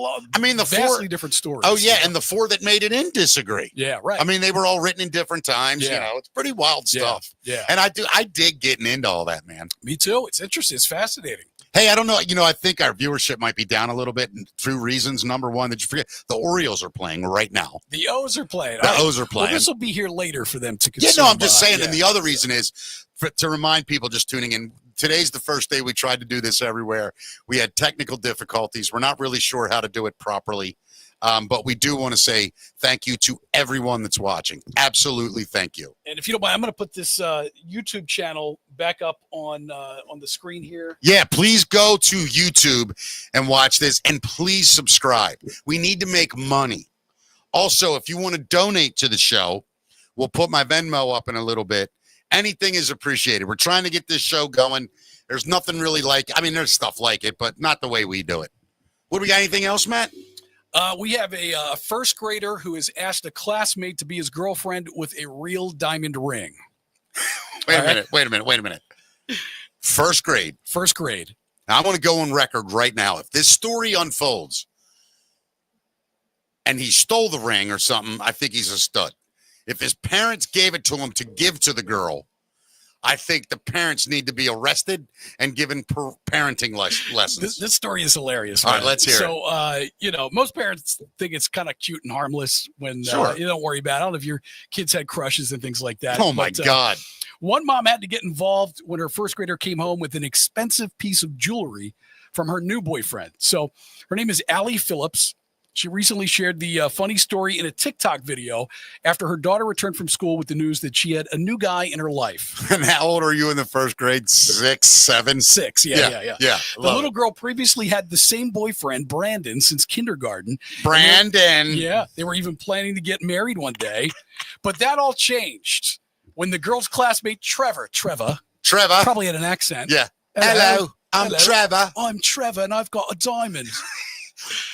vastly different stories. Oh, yeah, and the 4 that made it in disagree. Yeah, right. I mean, they were all written in different times. It's pretty wild stuff. Yeah. And I dig getting into all that, man. Me too. It's interesting. It's fascinating. Hey, I don't know. I think our viewership might be down a little bit, and 2 reasons. Number one, did you forget the Orioles are playing right now? The O's are playing. The O's are playing. Well, this will be here later for them to consume. I'm just saying. And the other reason is to remind people just tuning in. Today's the first day we tried to do this everywhere. We had technical difficulties. We're not really sure how to do it properly. But we do want to say thank you to everyone that's watching. Absolutely, thank you. And if you don't mind, I'm going to put this YouTube channel back up on the screen here. Yeah, please go to YouTube and watch this, and please subscribe. We need to make money. Also, if you want to donate to the show, we'll put my Venmo up in a little bit. Anything is appreciated. We're trying to get this show going. There's nothing really there's stuff like it, but not the way we do it. What do we got? Anything else, Matt? We have a first grader who has asked a classmate to be his girlfriend with a real diamond ring. Wait a minute. First grade. Now, I want to go on record right now. If this story unfolds and he stole the ring or something, I think he's a stud. If his parents gave it to him to give to the girl, I think the parents need to be arrested and given parenting lessons. This story is hilarious. All right, let's hear it. So, most parents think it's kind of cute and harmless when you don't worry about it. I don't know if your kids had crushes and things like that. Oh, my God. One mom had to get involved when her first grader came home with an expensive piece of jewelry from her new boyfriend. So her name is Allie Phillips. She recently shared the funny story in a TikTok video after her daughter returned from school with the news that she had a new guy in her life. And how old are you in the first grade? 6, 7? 6, yeah. The little girl previously had the same boyfriend, Brandon, since kindergarten. Brandon. They were even planning to get married one day. But that all changed when the girl's classmate, Trevor, probably had an accent. Yeah. Hello. I'm Trevor. I'm Trevor, and I've got a diamond.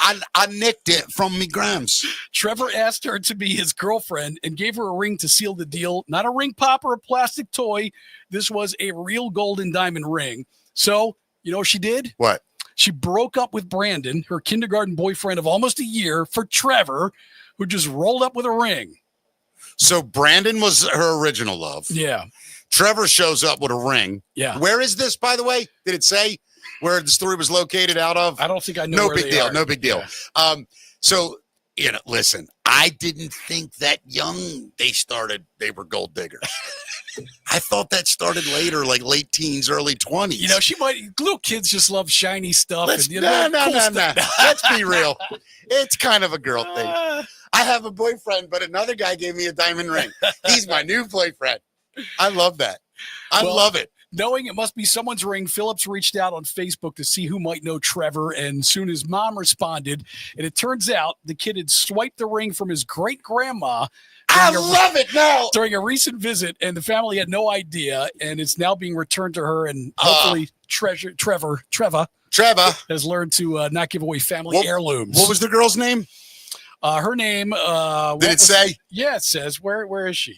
I nicked it from me grams. Trevor asked her to be his girlfriend and gave her a ring to seal the deal. Not a ring pop or a plastic toy. This was a real gold and diamond ring. So, you know what she did? What? She broke up with Brandon, her kindergarten boyfriend of almost a year, for Trevor, who just rolled up with a ring. So Brandon was her original love. Yeah. Trevor shows up with a ring. Yeah. Where is this, by the way? Did it say where the story was located out of? I don't think I know. No big deal. No big deal. Yeah. So, listen, I didn't think that young they were gold diggers. I thought that started later, like late teens, early 20s. Little kids just love shiny stuff. No. Let's be real. It's kind of a girl thing. I have a boyfriend, but another guy gave me a diamond ring. He's my new boyfriend. I love that. I love it. Knowing it must be someone's ring, Phillips reached out on Facebook to see who might know Trevor, and soon his mom responded. And it turns out the kid had swiped the ring from his great-grandma. I love it now. During a recent visit, and the family had no idea, and it's now being returned to her, and hopefully Trevor has learned to not give away family heirlooms. What was the girl's name? Her name. Did it say? Yeah, it says. Where is she?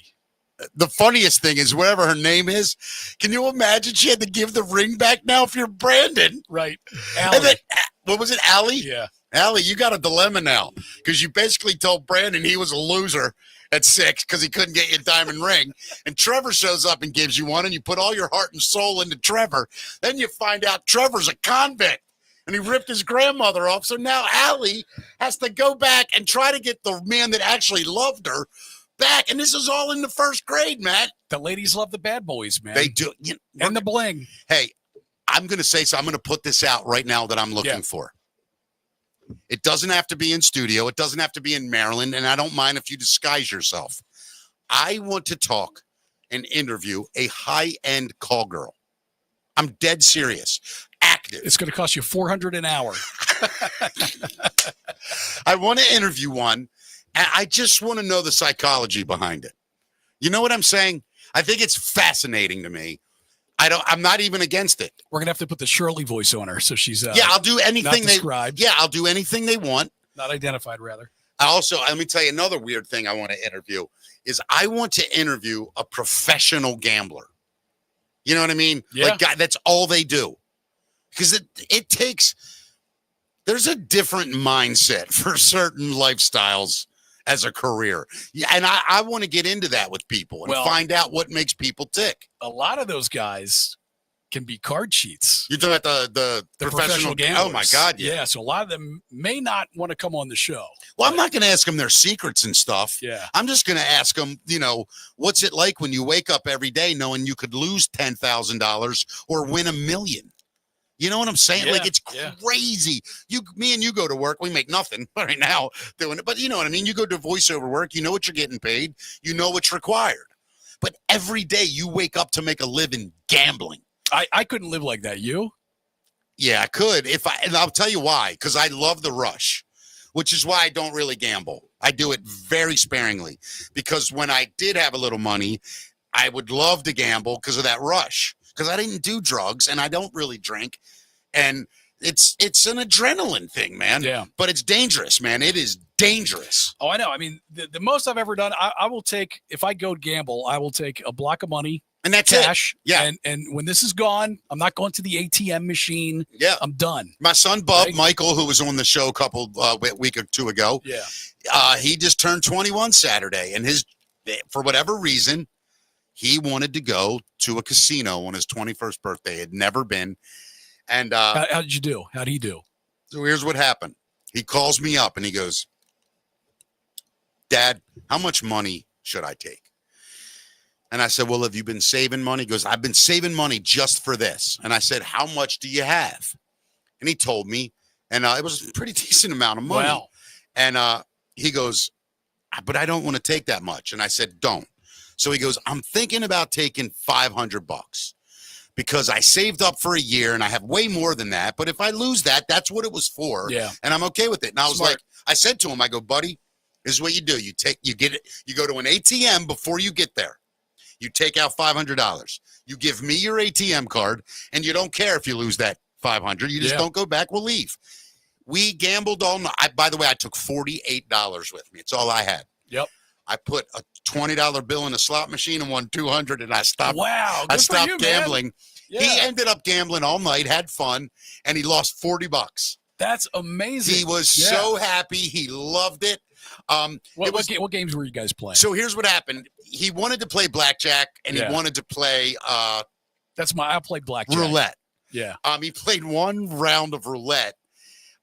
The funniest thing is whatever her name is, can you imagine she had to give the ring back now if you're Brandon? Right. And then, what was it, Allie? Yeah. Allie, you got a dilemma now because you basically told Brandon he was a loser at 6 because he couldn't get you a diamond ring. And Trevor shows up and gives you one, and you put all your heart and soul into Trevor. Then you find out Trevor's a convict, and he ripped his grandmother off. So now Allie has to go back and try to get the man that actually loved her back. And this is all in the first grade, Matt. The ladies love the bad boys, man. They do. And the bling. Hey, I'm going to say so. I'm going to put this out right now that I'm looking for. It doesn't have to be in studio. It doesn't have to be in Maryland. And I don't mind if you disguise yourself. I want to talk and interview a high-end call girl. I'm dead serious. Active. It's going to cost you $400 an hour. I want to interview one. And I just want to know the psychology behind it. You know what I'm saying? I think it's fascinating to me. I'm not even against it. We're going to have to put the Shirley voice on her. So she's I'll do anything I'll do anything they want. Not identified, rather. Let me tell you another weird thing I want to interview is I want to interview a professional gambler. You know what I mean? Yeah. Like, God, that's all they do. Because there's a different mindset for certain lifestyles as a career. Yeah, and I want to get into that with people and find out what makes people tick. A lot of those guys can be card cheats. You're talking about the professional gamblers. Oh, my God, yeah. Yeah, so a lot of them may not want to come on the show. Well, I'm not going to ask them their secrets and stuff. Yeah. I'm just going to ask them, what's it like when you wake up every day knowing you could lose $10,000 or win $1 million? You know what I'm saying? Yeah, like, it's crazy. Me and you go to work. We make nothing right now doing it. But you know what I mean? You go to voiceover work. You know what you're getting paid. You know what's required. But every day you wake up to make a living gambling. I couldn't live like that. You? Yeah, I could. And I'll tell you why. Because I love the rush, which is why I don't really gamble. I do it very sparingly. Because when I did have a little money, I would love to gamble because of that rush. Because I didn't do drugs and I don't really drink. And it's an adrenaline thing, man. Yeah. But it's dangerous, man. It is dangerous. Oh, I know. I mean, the most I've ever done, I will take, if I go gamble, I will take a block of money. And that's cash. It. Yeah. And when this is gone, I'm not going to the ATM machine. Yeah. I'm done. My son, Bub, Michael, who was on the show a week or two ago. Yeah. He just turned 21 Saturday. And for whatever reason, he wanted to go to a casino on his 21st birthday. Had never been. And how did you do? How'd he do? So here's what happened. He calls me up and he goes, Dad, how much money should I take? And I said, well, have you been saving money? He goes, I've been saving money just for this. And I said, how much do you have? And he told me, and it was a pretty decent amount of money. Wow. And he goes, but I don't want to take that much. And I said, don't. So he goes, I'm thinking about taking $500 because I saved up for a year and I have way more than that. But if I lose that, that's what it was for. Yeah. And I'm okay with it. And I was Smart. like, I said to him, I go, buddy, this is what you do. You get it. You go to an ATM before you get there. You take out $500. You give me your ATM card, and you don't care if you lose that $500. You just don't go back. We'll leave. We gambled all night. By the way, I took $48 with me. It's all I had. Yep. I put a $20 bill in a slot machine and won $200, and I stopped. Wow. I stopped gambling. Yeah. He ended up gambling all night, had fun, and he lost $40. That's amazing. He was so happy. He loved it. What games were you guys playing? So here's what happened. He wanted to play blackjack, and he wanted to play I played blackjack. roulette. Yeah. He played one round of roulette,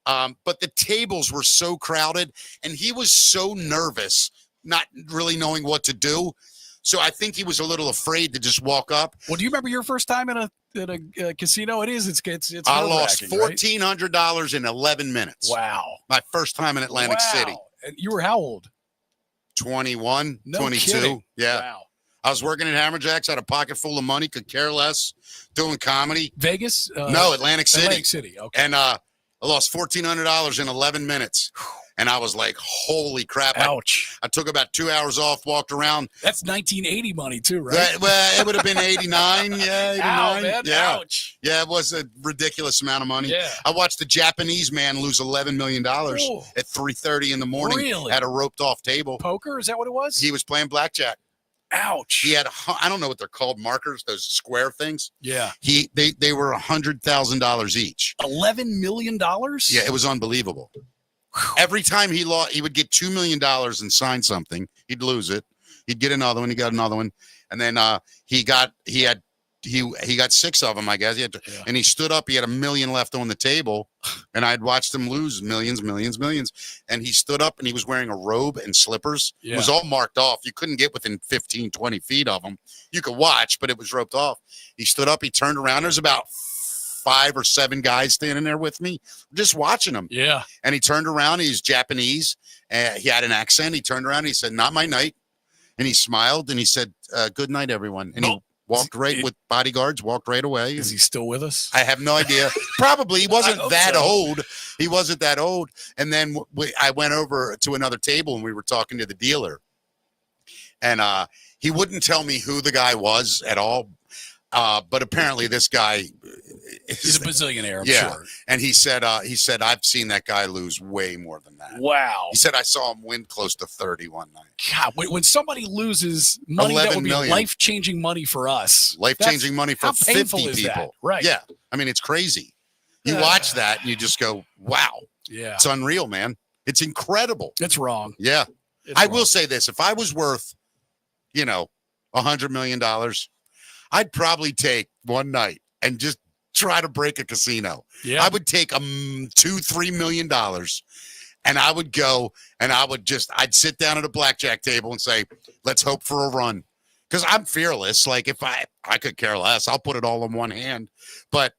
but the tables were so crowded, and he was so nervous, not really knowing what to do. So I think he was a little afraid to just walk up. Well, do you remember your first time in a casino? It is. It's I lost $1,400 in 11 minutes. Wow. My first time in Atlantic City. And you were how old? 21, No 22. kidding. Yeah. Wow. I was working at Hammerjacks, had a pocket full of money, could care less, doing comedy. Vegas? No, Atlantic City. Atlantic City. Okay. And I lost $1,400 in 11 minutes. And I was like, holy crap. Ouch. I took about 2 hours off, walked around. That's 1980 money too, right? Well, it would have been 89. Yeah, 89. Ow, man. Yeah. Ouch. Yeah, it was a ridiculous amount of money. Yeah. I watched a Japanese man lose $11 million at 3:30 in the morning. Really? At a roped off table. Poker? Is that what it was? He was playing blackjack. Ouch. He had, I don't know what they're called, markers, those square things. Yeah. They were $100,000 each. $11 million? Yeah, it was unbelievable. Every time he lost, he would get $2 million and sign something. He'd lose it. He'd get another one. He got another one, and then he got 6 of them, I guess. And he stood up. He had $1 million left on the table, and I'd watched him lose millions. And he stood up, and he was wearing a robe and slippers. Yeah. It was all marked off. You couldn't get within 15, 20 feet of him. You could watch, but it was roped off. He stood up. He turned around. There's about 5 or 7 guys standing there with me, just watching him. Yeah. And he turned around. He's Japanese. He had an accent. He turned around. And he said, "Not my night." And he smiled and he said, "Good night, everyone." And he walked with bodyguards, walked right away. Is he still with us? I have no idea. Probably. He wasn't that so. old. He wasn't that old. And then I went over to another table and we were talking to the dealer. And he wouldn't tell me who the guy was at all. But apparently this guy he's a bazillionaire, I'm sure. And he said, "I've seen that guy lose way more than that." Wow. He said, "I saw him win close to 30 one night." God, when somebody loses money that would be life-changing money for us. Life-changing money for 50 people. That? Right. Yeah. I mean, it's crazy. You watch that and you just go, wow. Yeah. It's unreal, man. It's incredible. It's wrong. Yeah. I will say this. If I was worth, $100 million, I'd probably take one night and just try to break a casino. Yeah. I would take $2-3 million and I would go and I'd sit down at a blackjack table and say, "Let's hope for a run." Because I'm fearless. Like if I could care less, I'll put it all in one hand. But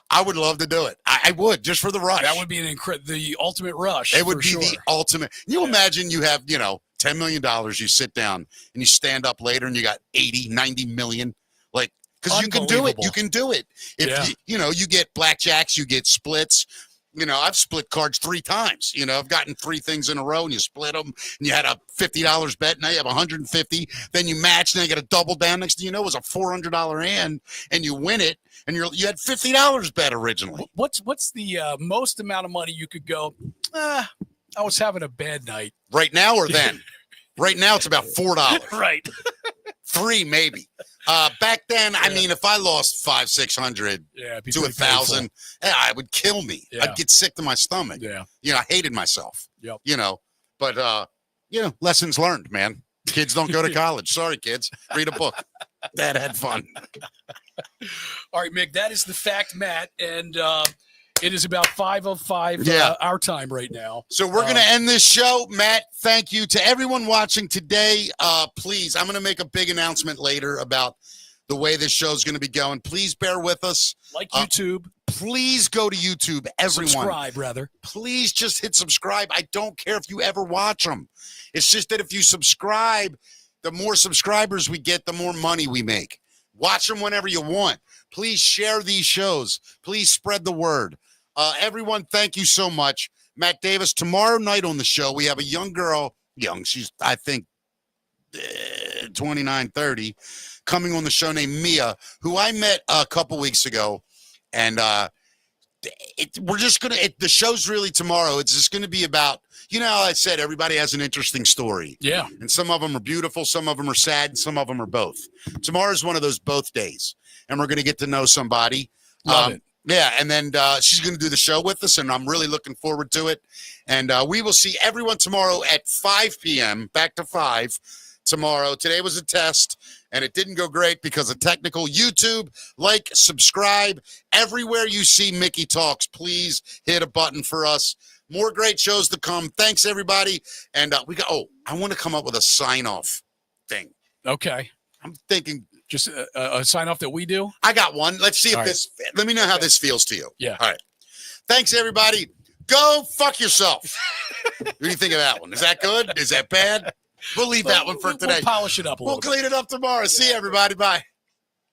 I would love to do it. I would, just for the rush. That would be the ultimate rush. It would be the ultimate. You imagine you have, $10 million. You sit down and you stand up later and you got 80, 90 million. Like, because you can do it. You can do it. If you get blackjacks, you get splits. I've split cards 3 times. I've gotten 3 things in a row and you split them and you had a $50 bet. Now you have 150. Then you match. Then you get a double down. Next thing you know, it was a $400 hand and you win it. And you had $50 bet originally. What's the most amount of money you could go, I was having a bad night. Right now or then? Right now it's about $4. Right. 3 maybe. Back then, I mean, if I lost 500-600 to 1,000, it would kill me. Yeah. I'd get sick to my stomach. Yeah. I hated myself. Yep. But lessons learned, man. Kids don't go to college. Sorry, kids. Read a book. Dad had fun. All right, Mick, that is the fact, Matt, and it is about 5:05 our time right now. So we're going to end this show. Matt, thank you to everyone watching today. Please, I'm going to make a big announcement later about the way this show is going to be going. Please bear with us. Like YouTube. Please go to YouTube, everyone. Subscribe, rather. Please just hit subscribe. I don't care if you ever watch them. It's just that if you subscribe, the more subscribers we get, the more money we make. Watch them whenever you want. Please share these shows. Please spread the word. Everyone, thank you so much. Matt Davis, tomorrow night on the show, we have a young girl, she's, I think, 29, 30, coming on the show named Mia, who I met a couple weeks ago. And we're just going to, the show's really tomorrow. It's just going to be about, how I said, everybody has an interesting story. Yeah. And some of them are beautiful. Some of them are sad. And some of them are both. Tomorrow's one of those both days. And we're going to get to know somebody. Love it. Yeah. And then she's going to do the show with us. And I'm really looking forward to it. And we will see everyone tomorrow at 5 p.m. Back to 5 tomorrow. Today was a test. And it didn't go great because of technical. YouTube, like, subscribe. Everywhere you see Mickey Talks, please hit a button for us. More great shows to come. Thanks, everybody. And I want to come up with a sign-off thing. Okay. I'm thinking. Just a sign-off that we do? I got one. Let's see if let me know how this feels to you. Yeah. All right. Thanks, everybody. Go fuck yourself. What do you think of that one? Is that good? Is that bad? We'll leave that one for today. We'll polish it up a little bit. We'll clean it up tomorrow. See you, everybody. Bye.